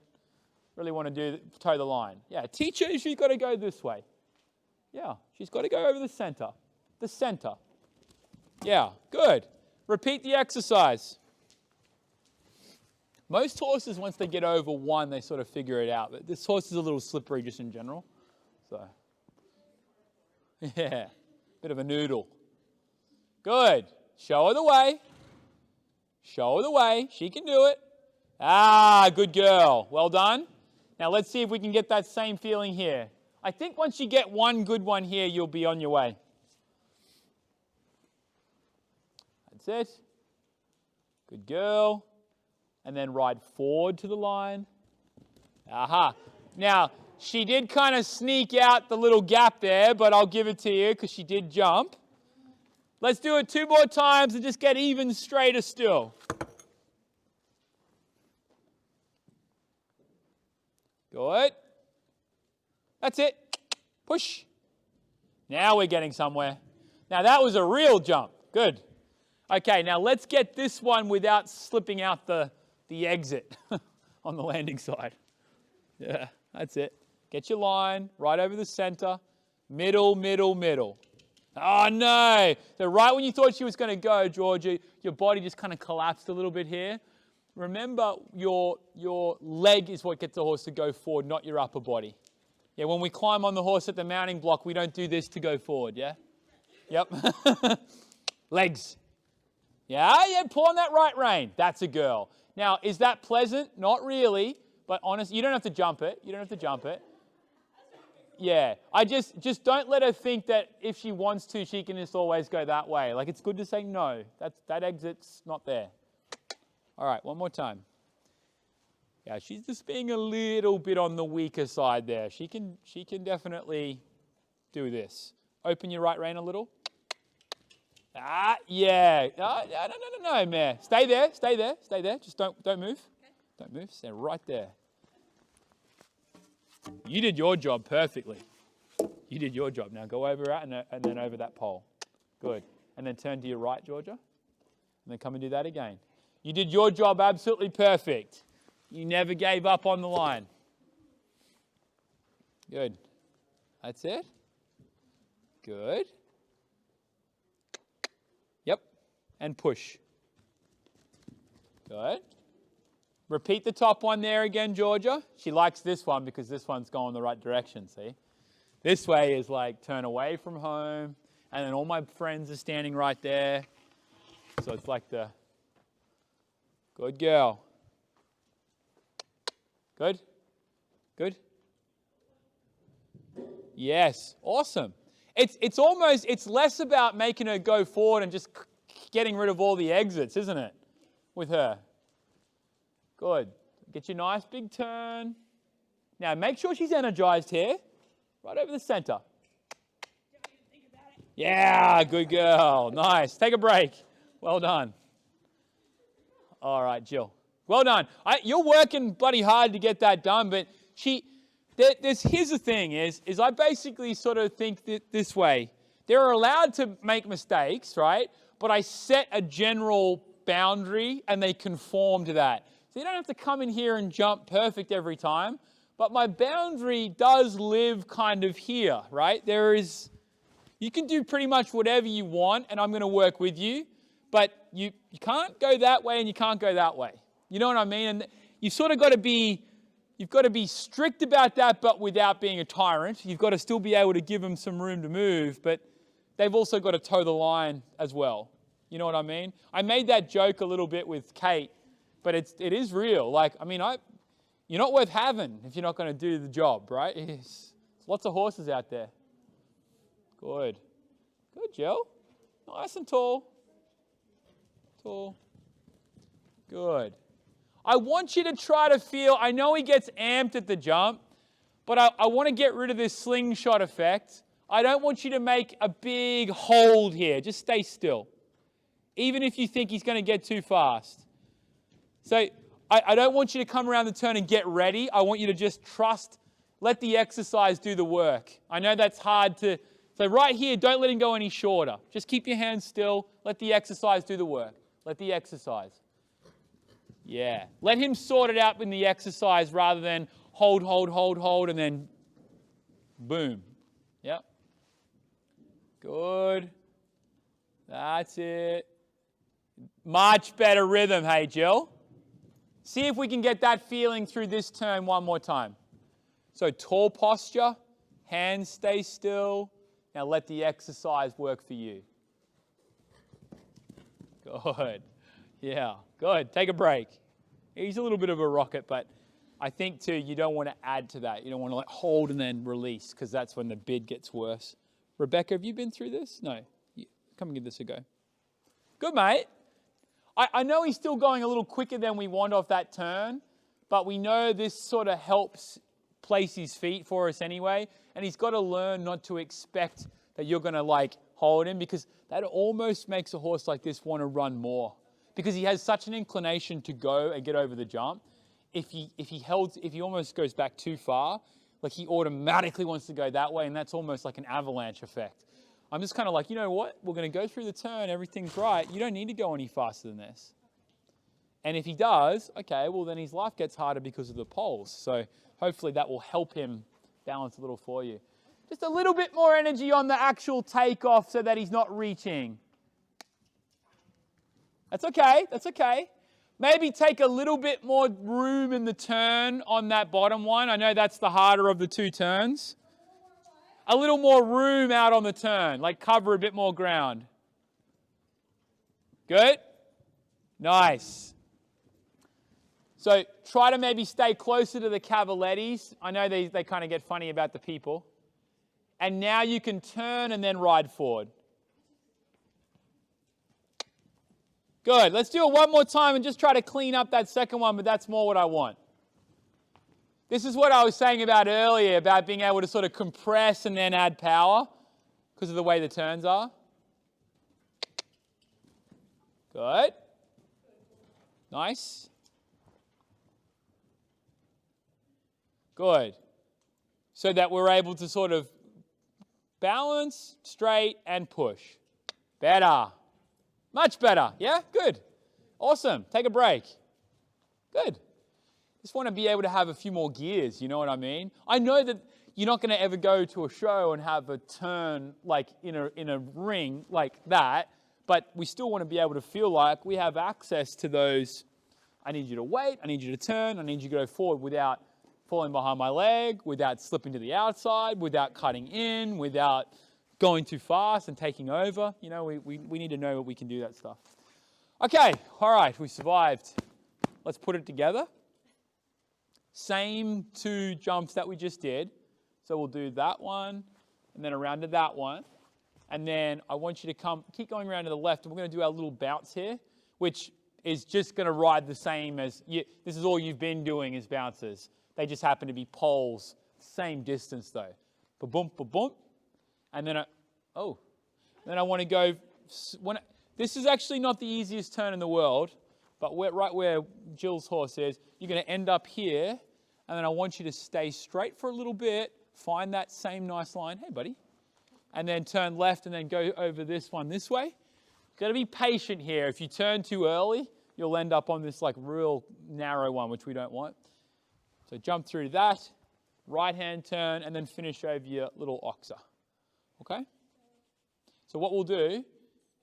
really want to toe the line. Yeah, teach her she's got to go this way. Yeah, she's got to go over the center. The center. Yeah, good. Repeat the exercise. Most horses, once they get over one, they sort of figure it out. But this horse is a little slippery just in general. So, yeah, bit of a noodle. Good. Show her the way. Show her the way. She can do it. Good girl. Well done. Now let's see if we can get that same feeling here. I think once you get one good one here, you'll be on your way. That's it. Good girl. And then ride forward to the line. Aha. Now, She did kind of sneak out the little gap there, but I'll give it to you because she did jump. Let's do it 2 more times and just get even straighter still. Good. That's it. Push. Now we're getting somewhere. Now that was a real jump. Good. Okay, now let's get this one without slipping out the exit on the landing side. Yeah, that's it. Get your line right over the center. Middle, middle, middle. Oh, no. So right when you thought she was going to go, Georgia, your body just kind of collapsed a little bit here. Remember, your leg is what gets the horse to go forward, not your upper body. Yeah, when we climb on the horse at the mounting block, we don't do this to go forward, yeah? Yep. Legs. Yeah, pull on that right rein. That's a girl. Now, is that pleasant? Not really, but honestly, you don't have to jump it. You don't have to jump it. Yeah, I just don't let her think that if she wants to, she can just always go that way. Like, it's good to say no. That exit's not there. All right, one more time. Yeah, she's just being a little bit on the weaker side there. She can definitely do this. Open your right rein a little. Ah, yeah. No, man. Stay there. Just don't move. Don't move. Stay right there. You did your job perfectly. You did your job. Now go over that and then over that pole. Good. And then turn to your right, Georgia. And then come and do that again. You did your job absolutely perfect. You never gave up on the line. Good. That's it. Good. Yep. And push. Good. Repeat the top one there again, Georgia. She likes this one because this one's going the right direction, see? This way is like turn away from home, and then all my friends are standing right there. So it's like the good girl. Good? Good? Yes. Awesome. It's less about making her go forward and just getting rid of all the exits, isn't it? With her. Good. Get your nice big turn. Now make sure she's energized here. Right over the center. Yeah, good girl. Nice. Take a break. Well done. All right, Jill. Well done. You're working bloody hard to get that done, but here's the thing is I basically sort of think this way. They're allowed to make mistakes, right? But I set a general boundary and they conform to that. So you don't have to come in here and jump perfect every time, but my boundary does live kind of here, right? You can do pretty much whatever you want and I'm going to work with you, but you can't go that way and you can't go that way. You know what I mean? And you've got to be strict about that, but without being a tyrant. You've got to still be able to give them some room to move, but they've also got to toe the line as well. You know what I mean? I made that joke a little bit with Kate, but it is real. Like, I mean, you're not worth having if you're not going to do the job, right? There's lots of horses out there. Good. Good, Jill. Nice and tall. Tall. Good. I want you to try to feel, I know he gets amped at the jump, but I want to get rid of this slingshot effect. I don't want you to make a big hold here. Just stay still. Even if you think he's going to get too fast. So I don't want you to come around the turn and get ready. I want you to just trust, let the exercise do the work. I know that's hard to, so right here, don't let him go any shorter. Just keep your hands still. Let the exercise do the work. Let the exercise. Yeah. Let him sort it out in the exercise rather than hold, and then boom. Yep. Good. That's it. Much better rhythm, hey, Jill. See if we can get that feeling through this turn one more time. So tall posture, hands stay still. Now let the exercise work for you. Good. Yeah, good. Take a break. He's a little bit of a rocket, but I think too, you don't want to add to that. You don't want to hold and then release because that's when the bid gets worse. Rebecca, have you been through this? No. Come and give this a go. Good, mate. I know he's still going a little quicker than we want off that turn, but we know this sort of helps place his feet for us anyway. And he's got to learn not to expect that you're going to like hold him, because that almost makes a horse like this want to run more, because he has such an inclination to go and get over the jump. If he almost goes back too far, like he automatically wants to go that way, and that's almost like an avalanche effect. I'm just kind of like, you know what? We're going to go through the turn. Everything's right. You don't need to go any faster than this. And if he does, okay, well then his life gets harder because of the poles. So hopefully that will help him balance a little for you. Just a little bit more energy on the actual takeoff so that he's not reaching. That's okay. That's okay. Maybe take a little bit more room in the turn on that bottom one. I know that's the harder of the two turns. A little more room out on the turn, like cover a bit more ground. Good? Nice. So try to maybe stay closer to the cavalettis. I know they kind of get funny about the people. And now you can turn and then ride forward. Good. Let's do it one more time and just try to clean up that second one, but that's more what I want. This is what I was saying about earlier, about being able to sort of compress and then add power because of the way the turns are. Good. Nice. Good. So that we're able to sort of balance, straight, and push. Better. Much better. Yeah? Good. Awesome. Take a break. Good. Just want to be able to have a few more gears, you know what I mean? I know that you're not going to ever go to a show and have a turn like in a ring like that, but we still want to be able to feel like we have access to those. I need you to wait, I need you to turn, I need you to go forward without falling behind my leg, without slipping to the outside, without cutting in, without going too fast and taking over. You know, we need to know that we can do that stuff. Okay, all right, we survived. Let's put it together. Same two jumps that we just did. So we'll do that one and then around to that one. And then I want you to keep going around to the left, and we're going to do our little bounce here, which is just going to ride the same as, this is all you've been doing is bounces. They just happen to be poles, same distance though. Ba-boom, ba-boom. And then then I want to go, this is actually not the easiest turn in the world, but right where Jill's horse is, you're going to end up here, and then I want you to stay straight for a little bit, find that same nice line, hey buddy, and then turn left and then go over this one this way. Got to be patient here. If you turn too early, you'll end up on this like real narrow one, which we don't want. So jump through that, right hand turn, and then finish over your little oxer. Okay? So what we'll do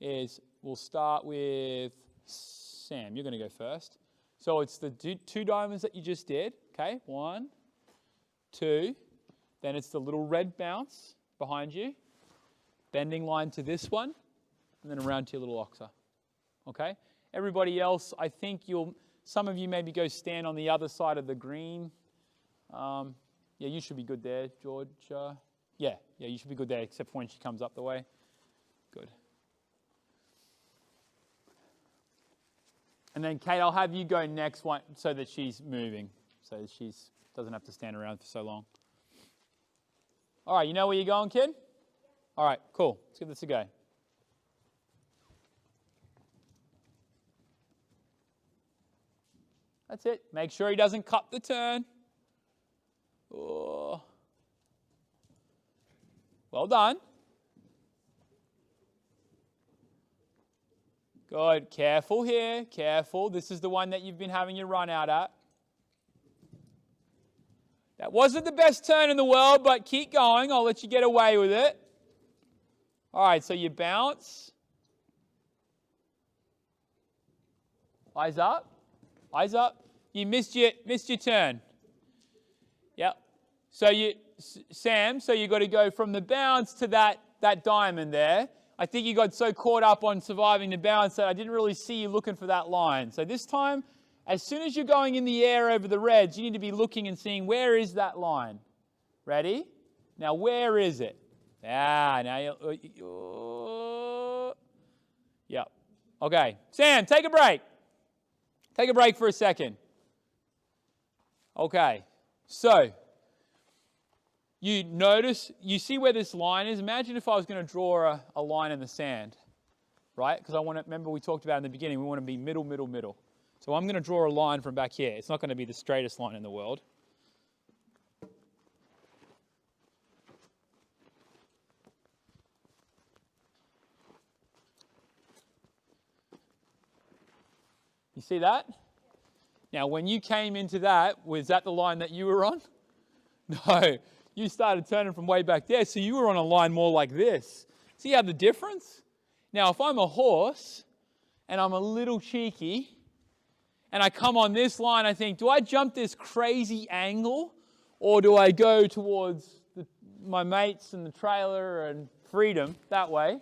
is we'll start with Sam. You're going to go first. So it's the two diamonds that you just did. Okay, 1, 2. Then it's the little red bounce behind you. Bending line to this one. And then around to your little oxer. Okay? Everybody else, I think some of you maybe go stand on the other side of the green. Yeah, you should be good there, George. Yeah, you should be good there, except for when she comes up the way. Good. And then, Kate, I'll have you go next one so that she's moving, so that she doesn't have to stand around for so long. All right, you know where you're going, kid? All right, cool. Let's give this a go. That's it. Make sure he doesn't cut the turn. Oh. Well done. Good. Careful here. Careful. This is the one that you've been having your run out at. That wasn't the best turn in the world, but keep going. I'll let you get away with it. All right, so you bounce. Eyes up. Eyes up. You missed your turn. Yep. So Sam, so you got to go from the bounce to that diamond there. I think you got so caught up on surviving the bounce that I didn't really see you looking for that line. So this time, as soon as you're going in the air over the reds, you need to be looking and seeing where is that line. Ready? Now where is it? Now you. Yep. Okay. Sam, take a break. Take a break for a second. Okay. So you notice, you see where this line is? Imagine if I was going to draw a line in the sand, right? Because remember we talked about in the beginning, we want to be middle, middle, middle. So I'm going to draw a line from back here. It's not going to be the straightest line in the world. You see that? Now, when you came into that, was that the line that you were on? No, you started turning from way back there, so you were on a line more like this. See how the difference? Now, if I'm a horse and I'm a little cheeky and I come on this line, I think, do I jump this crazy angle or do I go towards my mates and the trailer and freedom that way?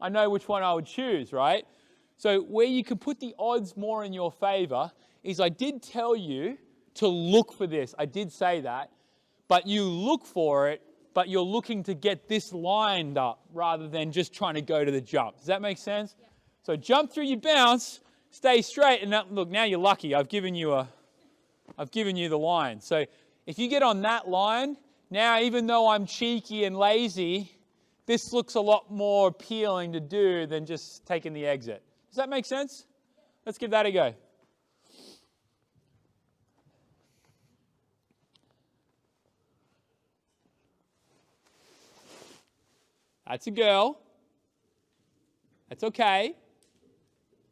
I know which one I would choose, right? So where you can put the odds more in your favor is I did tell you to look for this. I did say that. But you look for it, but you're looking to get this lined up rather than just trying to go to the jump. Does that make sense? Yeah. So jump through your bounce, stay straight, and look, now you're lucky. I've given you the line. So if you get on that line, now even though I'm cheeky and lazy, this looks a lot more appealing to do than just taking the exit. Does that make sense? Let's give that a go. That's a girl. That's okay.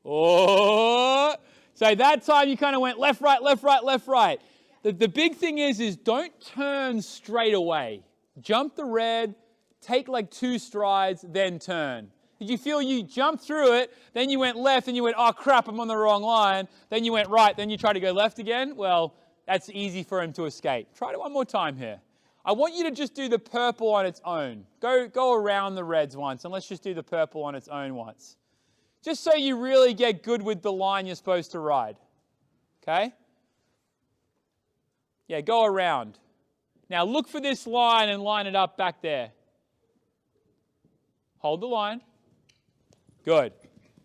Oh, so that time you kind of went left, right, left, right, left, right. The big thing is don't turn straight away. Jump the red, take like 2 strides, then turn. Did you feel you jumped through it, then you went left and you went, oh crap, I'm on the wrong line. Then you went right, then you tried to go left again? Well, that's easy for him to escape. Try it one more time here. I want you to just do the purple on its own. Go around the reds once, and let's just do the purple on its own once. Just so you really get good with the line you're supposed to ride. Okay? Yeah, go around. Now look for this line and line it up back there. Hold the line. Good.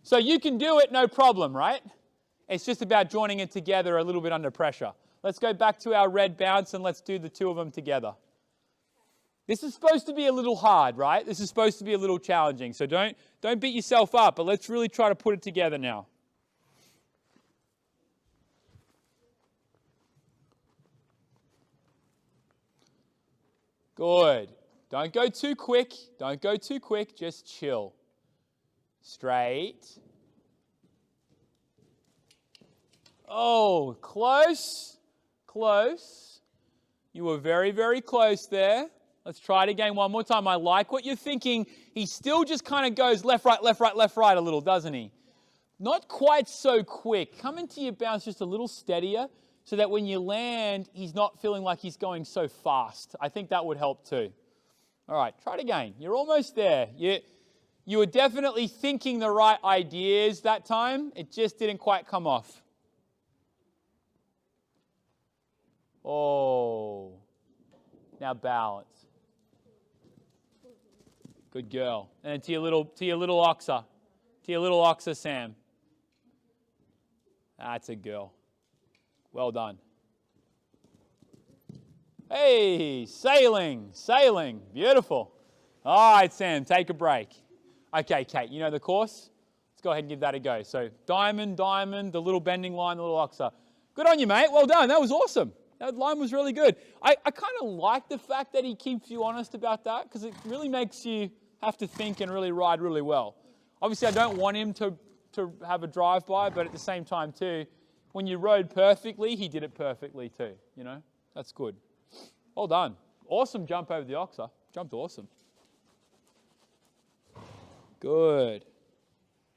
So you can do it, no problem, right? It's just about joining it together a little bit under pressure. Let's go back to our red bounce and let's do the 2 of them together. This is supposed to be a little hard, right? This is supposed to be a little challenging. So don't beat yourself up, but let's really try to put it together now. Good. Don't go too quick. Don't go too quick. Just chill. Straight. Oh, close. Close. You were very, very close there. Let's try it again one more time. I like what you're thinking. He still just kind of goes left, right, left, right, left, right a little, doesn't he? Not quite so quick. Come into your bounce just a little steadier so that when you land, he's not feeling like he's going so fast. I think that would help too. All right, try it again. You're almost there. You were definitely thinking the right ideas that time. It just didn't quite come off. Oh. Now balance. Good girl. And then to your little oxer. To your little oxer, Sam. That's a girl. Well done. Hey, sailing. Beautiful. All right, Sam, take a break. Okay, Kate, you know the course? Let's go ahead and give that a go. So diamond, the little bending line, the little oxer. Good on you, mate. Well done. That was awesome. That line was really good. I kind of like the fact that he keeps you honest about that because it really makes you have to think and really ride really well. Obviously, I don't want him to have a drive-by, but at the same time too, when you rode perfectly, he did it perfectly too, you know? That's good. Well done. Awesome jump over the oxer. Jumped awesome. Good.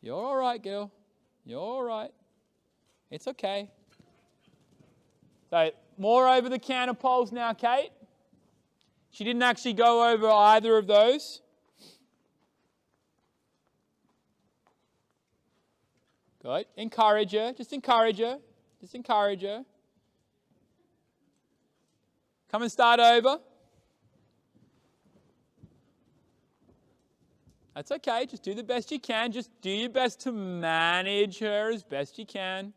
You're all right, girl. You're all right. It's okay. So, more over the counter poles now, Kate. She didn't actually go over either of those. Good. Encourage her. Just encourage her. Just encourage her. Come and start over. That's okay. Just do the best you can. Just do your best to manage her as best you can.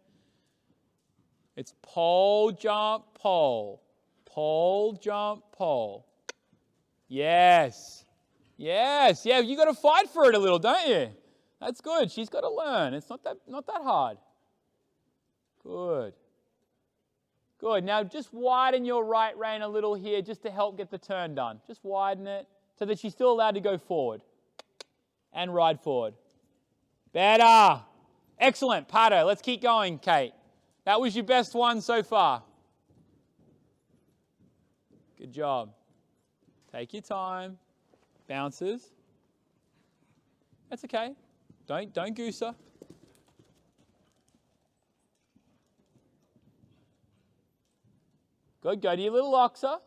It's pole, jump, pole. Pole, jump, pole. Yes. Yes. Yeah, you got to fight for it a little, don't you? That's good. She's got to learn. It's not that hard. Good. Good. Now just widen your right rein a little here just to help get the turn done. Just widen it so that she's still allowed to go forward and ride forward. Better. Excellent. Pato. Let's keep going, Kate. That was your best one so far. Good job. Take your time. Bounces. That's okay. Don't goose her. Good. Go to your little oxer.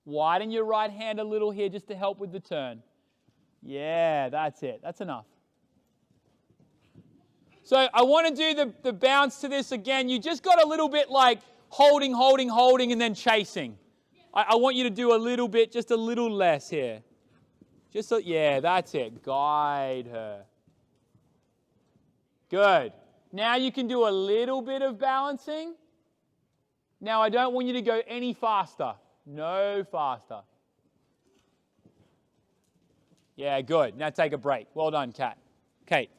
Widen your right hand a little here just to help with the turn. Yeah, that's it. That's enough. So I want to do the bounce to this again. You just got a little bit like holding, and then chasing. I want you to do a little bit, just a little less here. Just so, yeah, that's it. Guide her. Good. Now you can do a little bit of balancing. Now I don't want you to go any faster. No faster. Yeah, good. Now take a break. Well done, Kate.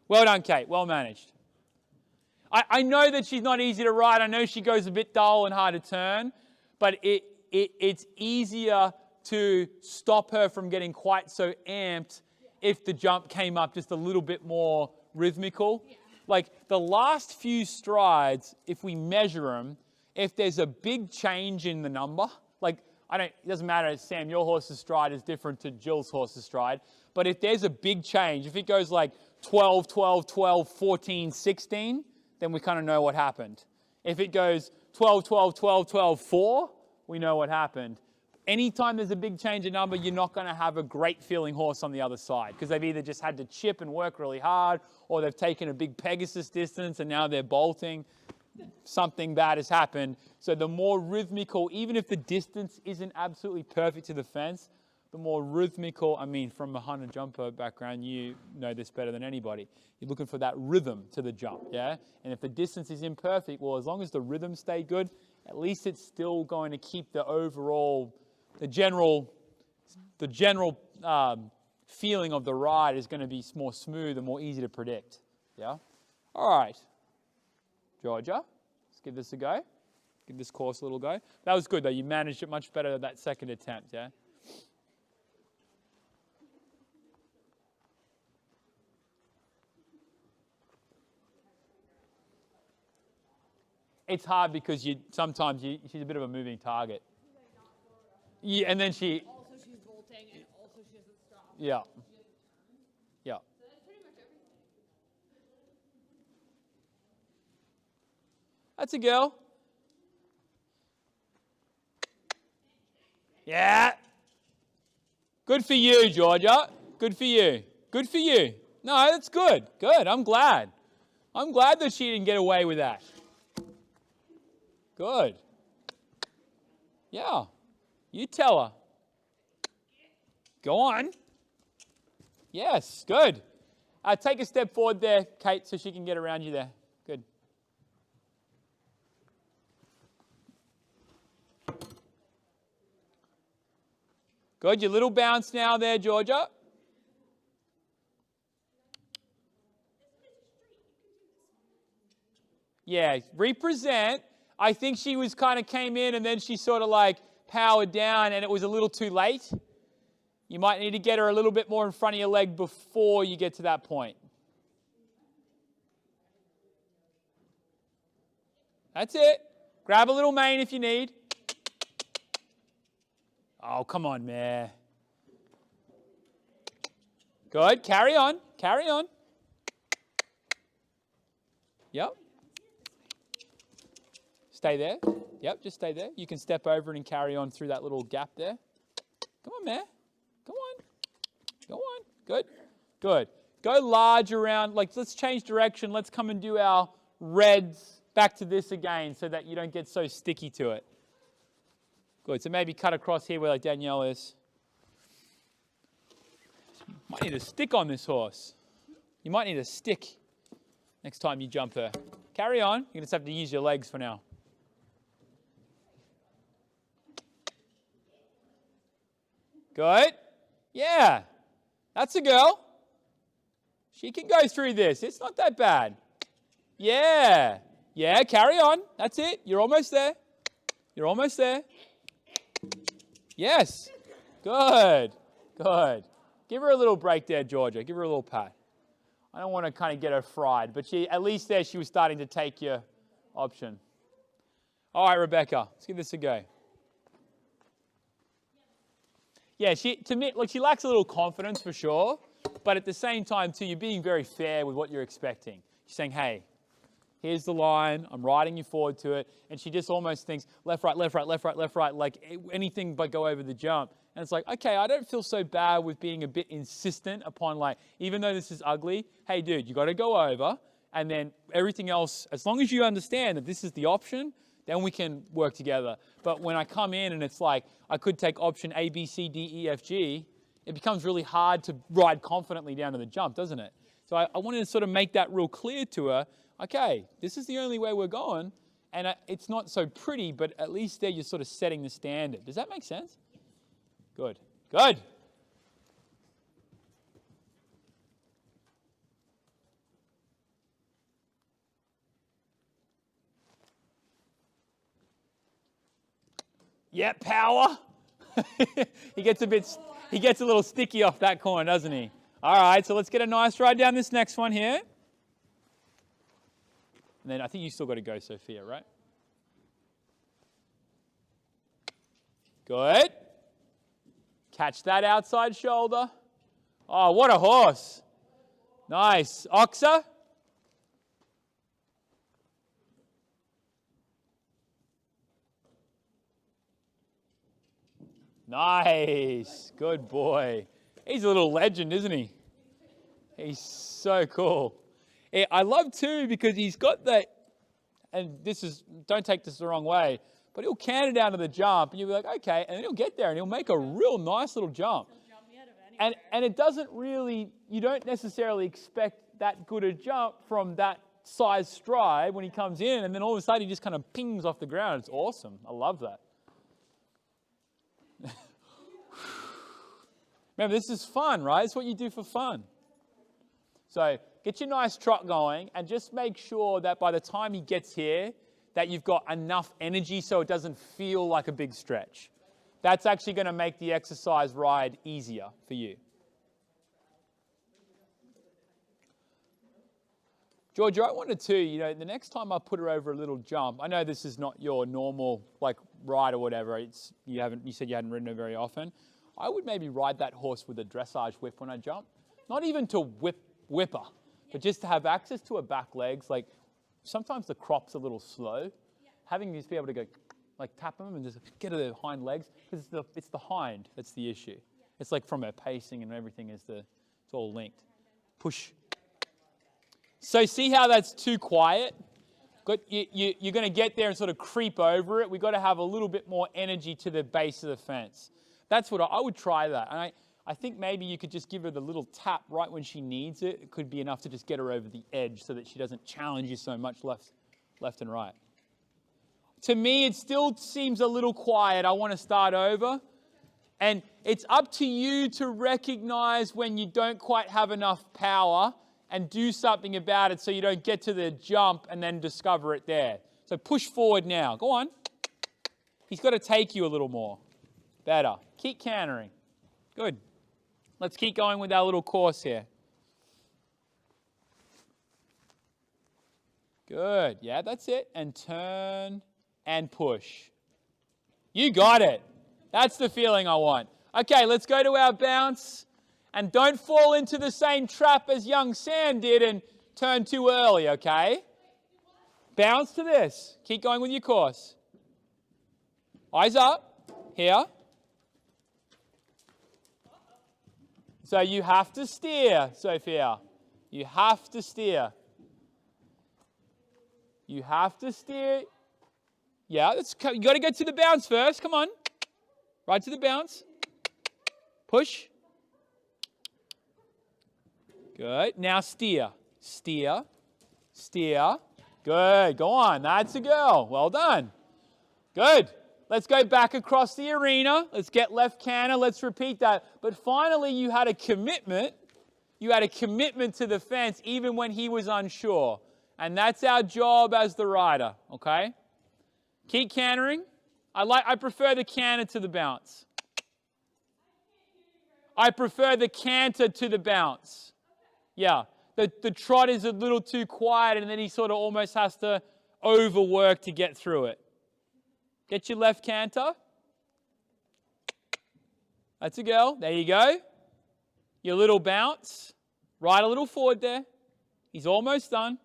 Well done, Kate. Well managed. I know that she's not easy to ride. I know she goes a bit dull and hard to turn, but it's easier to stop her from getting quite so amped if the jump came up just a little bit more rhythmical. Yeah. Like the last few strides, if we measure them, if there's a big change in the number, like it doesn't matter, Sam, your horse's stride is different to Jill's horse's stride, but if there's a big change, if it goes like 12, 12, 12, 14, 16, then we kind of know what happened. If it goes 12, 12, 12, 12, 4, we know what happened. Anytime there's a big change in number, you're not going to have a great feeling horse on the other side because they've either just had to chip and work really hard or they've taken a big Pegasus distance and now they're bolting. Something bad has happened. So the more rhythmical, even if the distance isn't absolutely perfect to the fence, the more rhythmical, from a hunter jumper background, you know this better than anybody. You're looking for that rhythm to the jump, yeah? And if the distance is imperfect, well, as long as the rhythm stay good, at least it's still going to keep the overall, the general feeling of the ride is going to be more smooth and more easy to predict, yeah? All right, Georgia, let's give this a go. Give this course a little go. That was good, though. You managed it much better than that second attempt, yeah? It's hard because sometimes she's a bit of a moving target. Yeah, and then Also she's bolting and also she doesn't stop. Yeah. Yeah. So that's pretty much everything. That's a girl. Yeah. Good for you, Georgia. Good for you. Good for you. No, that's good. Good. I'm glad. I'm glad that she didn't get away with that. Good. Yeah. You tell her. Go on. Yes, good. Take a step forward there, Kate, so she can get around you there. Good. Good. Your little bounce now there, Georgia. Yeah, represent. I think she was kind of came in and then she sort of like powered down and it was a little too late. You might need to get her a little bit more in front of your leg before you get to that point. That's it. Grab a little mane if you need. Oh, come on, mare. Good. Carry on. Carry on. Yep. Stay there. Yep, just stay there. You can step over and carry on through that little gap there. Come on, mare. Come on. Go on. Good. Good. Go large around. Like, let's change direction. Let's come and do our reds back to this again so that you don't get so sticky to it. Good. So maybe cut across here where like Danielle is. Might need a stick on this horse. You might need a stick next time you jump her. Carry on. You just have to use your legs for now. Good. Yeah. That's a girl. She can go through this. It's not that bad. Yeah. Yeah, carry on. That's it. You're almost there. You're almost there. Yes. Good. Good. Give her a little break there, Georgia. Give her a little pat. I don't want to kind of get her fried, but at least there she was starting to take your option. All right, Rebecca, let's give this a go. Yeah, to me, look, she lacks a little confidence for sure, but at the same time, too, you're being very fair with what you're expecting. She's saying, hey, here's the line, I'm riding you forward to it, and she just almost thinks left, right, left, right, left, right, left, right, like anything but go over the jump. And it's like, okay, I don't feel so bad with being a bit insistent upon, like, even though this is ugly, hey, dude, you got to go over, and then everything else, as long as you understand that this is the option, then we can work together. But when I come in and it's like, I could take option A, B, C, D, E, F, G, it becomes really hard to ride confidently down to the jump, doesn't it? So I wanted to sort of make that real clear to her. Okay, this is the only way we're going, and it's not so pretty, but at least there you're sort of setting the standard. Does that make sense? Good. Good. Yeah, power. He gets a little sticky off that corner, doesn't he? All right, so let's get a nice ride down this next one here. And then I think you still got to go, Sophia, right? Good. Catch that outside shoulder. Oh, what a horse. Nice. Oxa. Nice. Good boy. He's a little legend, isn't he? He's so cool. I love too because he's got that, and don't take this the wrong way, but he'll canter down to the jump and you'll be like, okay, and then he'll get there and he'll make a real nice little jump. And it doesn't really, you don't necessarily expect that good a jump from that size stride when he comes in, and then all of a sudden he just kind of pings off the ground. It's awesome. I love that. Remember, this is fun, right? It's what you do for fun. So get your nice trot going and just make sure that by the time he gets here, that you've got enough energy so it doesn't feel like a big stretch. That's actually going to make the exercise ride easier for you. Georgia, I wanted to, the next time I put her over a little jump, I know this is not your normal ride or whatever. You said you hadn't ridden her very often. I would maybe ride that horse with a dressage whip when I jump. Not even to whip her, but just to have access to her back legs. Like sometimes the crop's a little slow. Having just be able to go tap them and just get to their hind legs, because it's the hind that's the issue. It's like from her pacing and everything it's all linked. Push. So see how that's too quiet? You're going to get there and sort of creep over it. We've got to have a little bit more energy to the base of the fence. That's what I would try that. And I think maybe you could just give her the little tap right when she needs it. It could be enough to just get her over the edge so that she doesn't challenge you so much left and right. To me, it still seems a little quiet. I want to start over. And it's up to you to recognize when you don't quite have enough power and do something about it so you don't get to the jump and then discover it there. So push forward now. Go on. He's got to take you a little more. Better. Keep cantering. Good. Let's keep going with our little course here. Good. Yeah, that's it. And turn and push. You got it. That's the feeling I want. Okay, let's go to our bounce. And don't fall into the same trap as young Sam did and turn too early, okay? Bounce to this. Keep going with your course. Eyes up. Here. So you have to steer, Sophia. You have to steer. You have to steer. Yeah, you got to get to the bounce first. Come on. Right to the bounce. Push. Good. Now steer. Steer. Steer. Good. Go on. That's a girl. Well done. Good. Let's go back across the arena. Let's get left canter. Let's repeat that. But finally, you had a commitment. You had a commitment to the fence even when he was unsure. And that's our job as the rider, okay? Keep cantering. I prefer the canter to the bounce. I prefer the canter to the bounce. Yeah. The trot is a little too quiet and then he sort of almost has to overwork to get through it. Get your left canter. That's a girl. There you go. Your little bounce. Right a little forward there. He's almost done.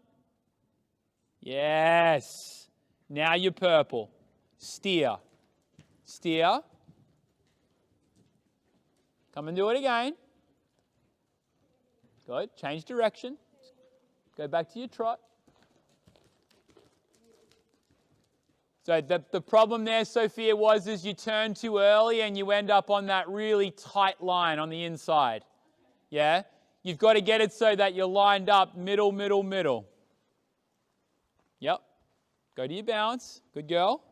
Yes. Now you're purple. Steer. Steer. Come and do it again. Good. Change direction. Go back to your trot. So the problem there, Sophia, is you turn too early and you end up on that really tight line on the inside. Yeah? You've got to get it so that you're lined up middle, middle, middle. Yep. Go to your bounce. Good girl.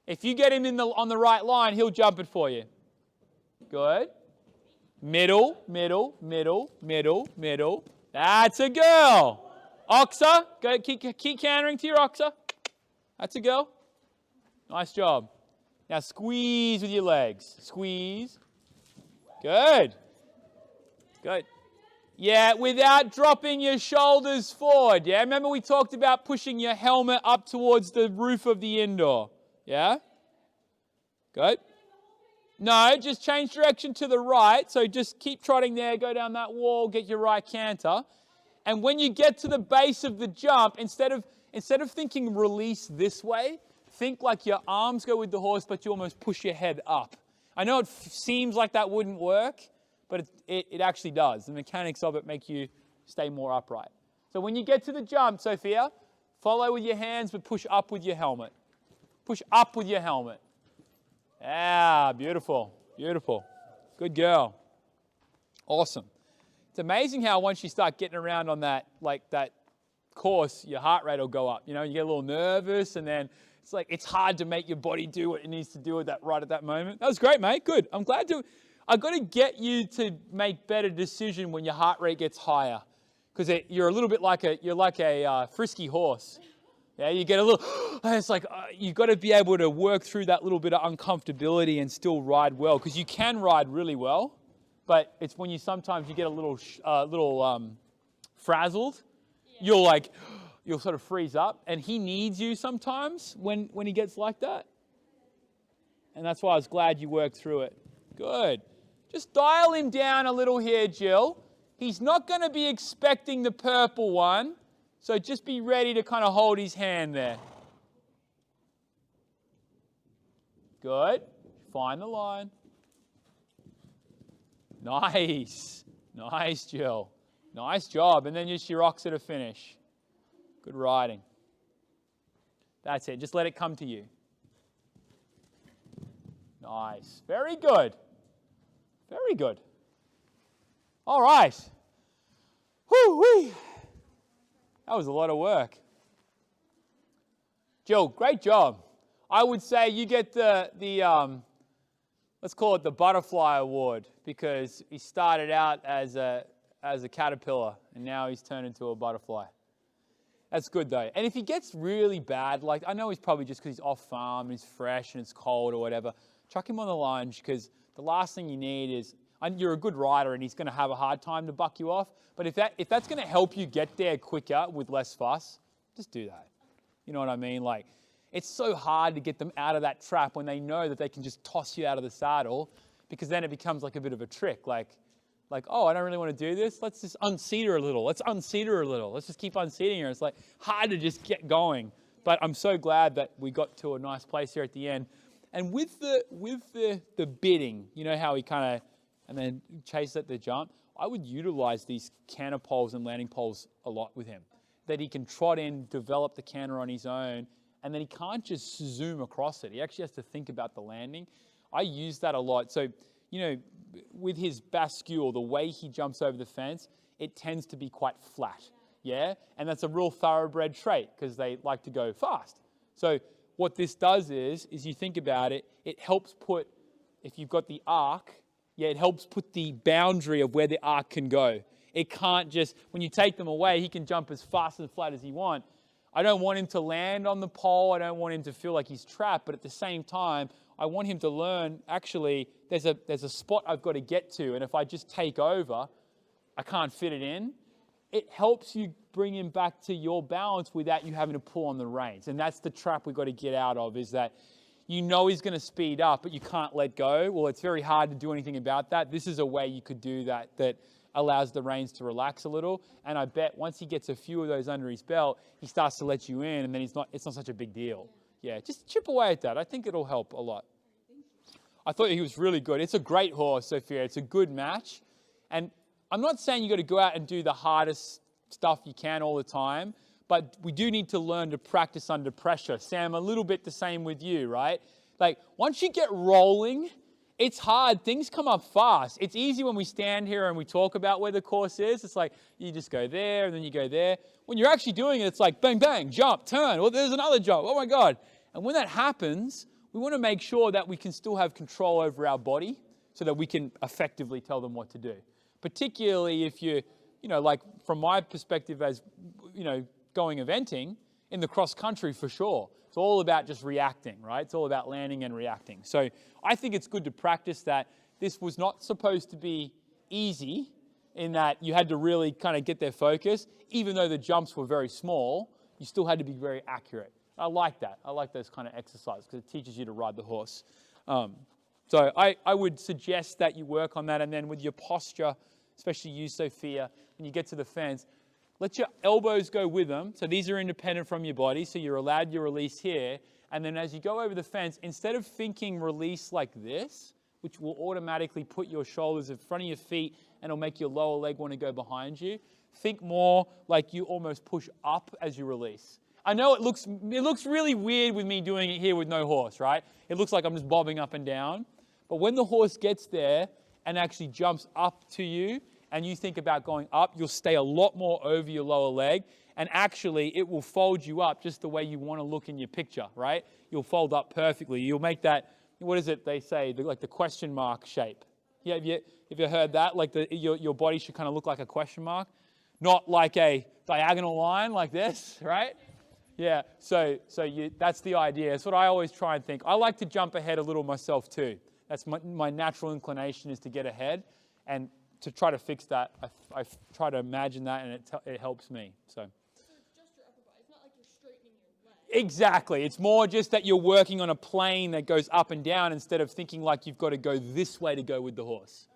If you get him on the right line, he'll jump it for you. Good. Middle, middle, middle, middle, middle. That's a girl. Oxa, go keep cantering to your oxa. That's a girl. Nice job. Now squeeze with your legs. Squeeze. Good. Good. Yeah, without dropping your shoulders forward. Yeah, remember we talked about pushing your helmet up towards the roof of the indoor. Yeah? Good. No, just change direction to the right. So just keep trotting there, go down that wall, get your right canter. And when you get to the base of the jump, instead of thinking release this way, think like your arms go with the horse, but you almost push your head up. I know it seems like that wouldn't work, but it actually does. The mechanics of it make you stay more upright. So when you get to the jump, Sophia, follow with your hands, but push up with your helmet. Push up with your helmet. Yeah, beautiful, beautiful. Good girl. Awesome. It's amazing how once you start getting around on that course, your heart rate will go up. You know, you get a little nervous and then it's hard to make your body do what it needs to do right at that moment. That was great, mate. Good. I've got to get you to make better decision when your heart rate gets higher, because you're a little bit like a frisky horse. Yeah, you get a little. It's like you've got to be able to work through that little bit of uncomfortability and still ride well, because you can ride really well, but it's when you sometimes get a little frazzled. Yeah. You'll sort of freeze up, and he needs you sometimes when he gets like that. And that's why I was glad you worked through it. Good. Just dial him down a little here, Jill. He's not going to be expecting the purple one, so just be ready to kind of hold his hand there. Good. Find the line. Nice. Nice, Jill. Nice job. And then just your oxa to finish. Good riding. That's it. Just let it come to you. Nice. Very good. Very good. All right. Whoo-wee. That was a lot of work. Jill, great job. I would say you get the let's call it the butterfly award, because he started out as a caterpillar and now he's turned into a butterfly. That's good though. And if he gets really bad, I know he's probably just because he's off farm, he's fresh and it's cold or whatever, chuck him on the lunge, because the last thing you need is, you're a good rider and he's going to have a hard time to buck you off, but if that's going to help you get there quicker with less fuss, just do that. You know what I mean? It's so hard to get them out of that trap when they know that they can just toss you out of the saddle, because then it becomes like a bit of a trick. Oh, I don't really want to do this. Let's just unseat her a little. Let's unseat her a little. Let's just keep unseating her. It's hard to just get going. But I'm so glad that we got to a nice place here at the end. And with the bidding, you know how he kind of, and then chase at the jump, I would utilize these canter poles and landing poles a lot with him. That he can trot in, develop the canter on his own, and then he can't just zoom across it. He actually has to think about the landing. I use that a lot. So, with his bascule, the way he jumps over the fence, it tends to be quite flat, yeah? And that's a real thoroughbred trait, because they like to go fast. So what this does is you think about it, it helps put, if you've got the arc, it helps put the boundary of where the arc can go. It can't just, when you take them away, he can jump as fast and flat as he wants. I don't want him to land on the pole. I don't want him to feel like he's trapped. But at the same time, I want him to learn, actually, there's a spot I've got to get to. And if I just take over, I can't fit it in. It helps you bring him back to your balance without you having to pull on the reins. And that's the trap we've got to get out of, is that you know he's going to speed up, but you can't let go. Well, it's very hard to do anything about that. This is a way you could do that allows the reins to relax a little. And I bet once he gets a few of those under his belt, he starts to let you in, and then it's not such a big deal. Yeah, just chip away at that. I think it'll help a lot. I thought he was really good. It's a great horse, Sophia. It's a good match. And I'm not saying you got to go out and do the hardest stuff you can all the time, but we do need to learn to practice under pressure. Sam, a little bit the same with you, right? Like, once you get rolling, it's hard. Things come up fast. It's easy when we stand here and we talk about where the course is. It's like you just go there and then you go there. When you're actually doing it, it's like bang, bang, jump, turn. Well, there's another jump. Oh, my God. And when that happens, we want to make sure that we can still have control over our body so that we can effectively tell them what to do. Particularly if you like from my perspective as, going eventing, in the cross country for sure. It's all about just reacting, right? It's all about landing and reacting. So I think it's good to practice that. This was not supposed to be easy in that you had to really kind of get their focus. Even though the jumps were very small, you still had to be very accurate. I like that. I like those kind of exercises because it teaches you to ride the horse. So I would suggest that you work on that. And then with your posture, especially you, Sophia, when you get to the fence, let your elbows go with them. So these are independent from your body. So you're allowed your release here. And then as you go over the fence, instead of thinking release like this, which will automatically put your shoulders in front of your feet and it'll make your lower leg want to go behind you, think more like you almost push up as you release. I know it looks really weird with me doing it here with no horse, right? It looks like I'm just bobbing up and down. But when the horse gets there and actually jumps up to you, and you think about going up, you'll stay a lot more over your lower leg. And actually, it will fold you up just the way you want to look in your picture, right? You'll fold up perfectly. You'll make that, what is it they say, like the question mark shape. Yeah, have you heard that? Like your body should kind of look like a question mark, not like a diagonal line like this, right? Yeah, so that's the idea. It's what I always try and think. I like to jump ahead a little myself too. That's my natural inclination is to get ahead. And to try to fix that, I try to imagine that, and it helps me. So it's just your upper body. It's not like you're straightening your leg. Exactly. It's more just that you're working on a plane that goes up and down instead of thinking like you've got to go this way to go with the horse.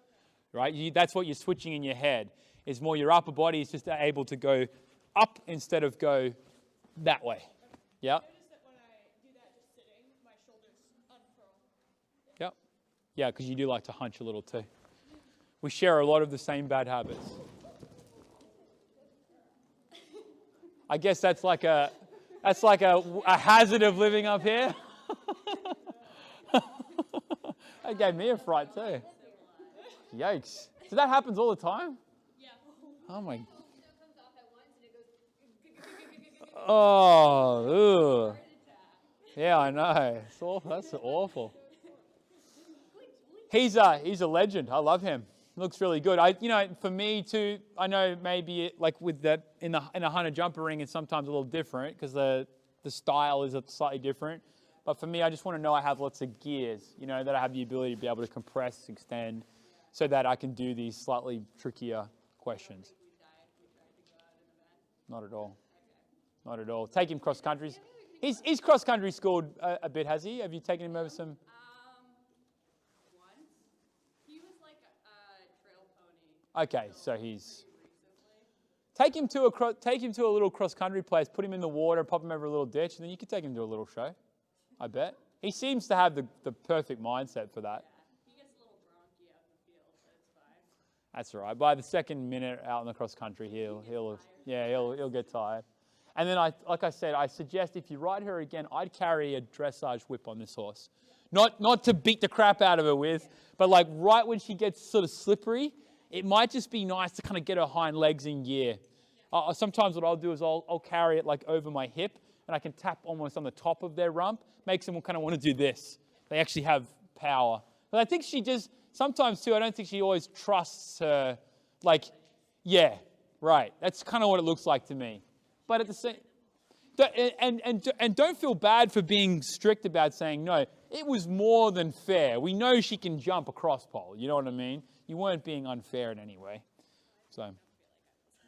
Okay. Right? That's what you're switching in your head. It's more your upper body is just able to go up instead of go that way. Yeah? I notice that when I do that just sitting, my shoulders unfurl. Yep. Yeah, because you do like to hunch a little too. We share a lot of the same bad habits. I guess that's like a hazard of living up here. That gave me a fright too. Yikes. So that happens all the time? Yeah. Oh my. It comes off at once and it goes. Oh, ugh. Yeah, I know. That's awful. He's a legend. I love him. Looks really good. For me too, I know maybe like with that in a hunter jumper ring, it's sometimes a little different because the style is slightly different. But for me, I just want to know I have lots of gears, that I have the ability to be able to compress, extend, so that I can do these slightly trickier questions. Not at all. Not at all. Take him cross countries. He's cross country scored a bit, has he? Have you taken him over some? Okay, so he's take him to a little cross country place, put him in the water, pop him over a little ditch, and then you can take him to a little show. I bet he seems to have the perfect mindset for that. Yeah, he gets a little bronky out in the field, but it's fine. That's all right. By the second minute out in the cross country, he'll get tired. And then like I said, I suggest if you ride her again, I'd carry a dressage whip on this horse, not to beat the crap out of her with, but like right when she gets sort of slippery. It might just be nice to kind of get her hind legs in gear. Sometimes what I'll do is I'll carry it like over my hip, and I can tap almost on the top of their rump, makes them kind of want to do this. They actually have power. But I think she just, sometimes too, I don't think she always trusts her, like, yeah, right. That's kind of what it looks like to me. But at the same, and don't feel bad for being strict about saying, no, it was more than fair. We know she can jump a cross pole. You know what I mean? You weren't being unfair in any way. So,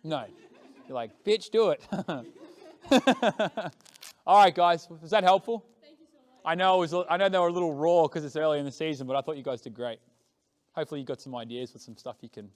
no. You're like, bitch, do it. All right, guys. Was that helpful? Thank you so much. I know they were a little raw because it's early in the season, but I thought you guys did great. Hopefully you got some ideas with some stuff you can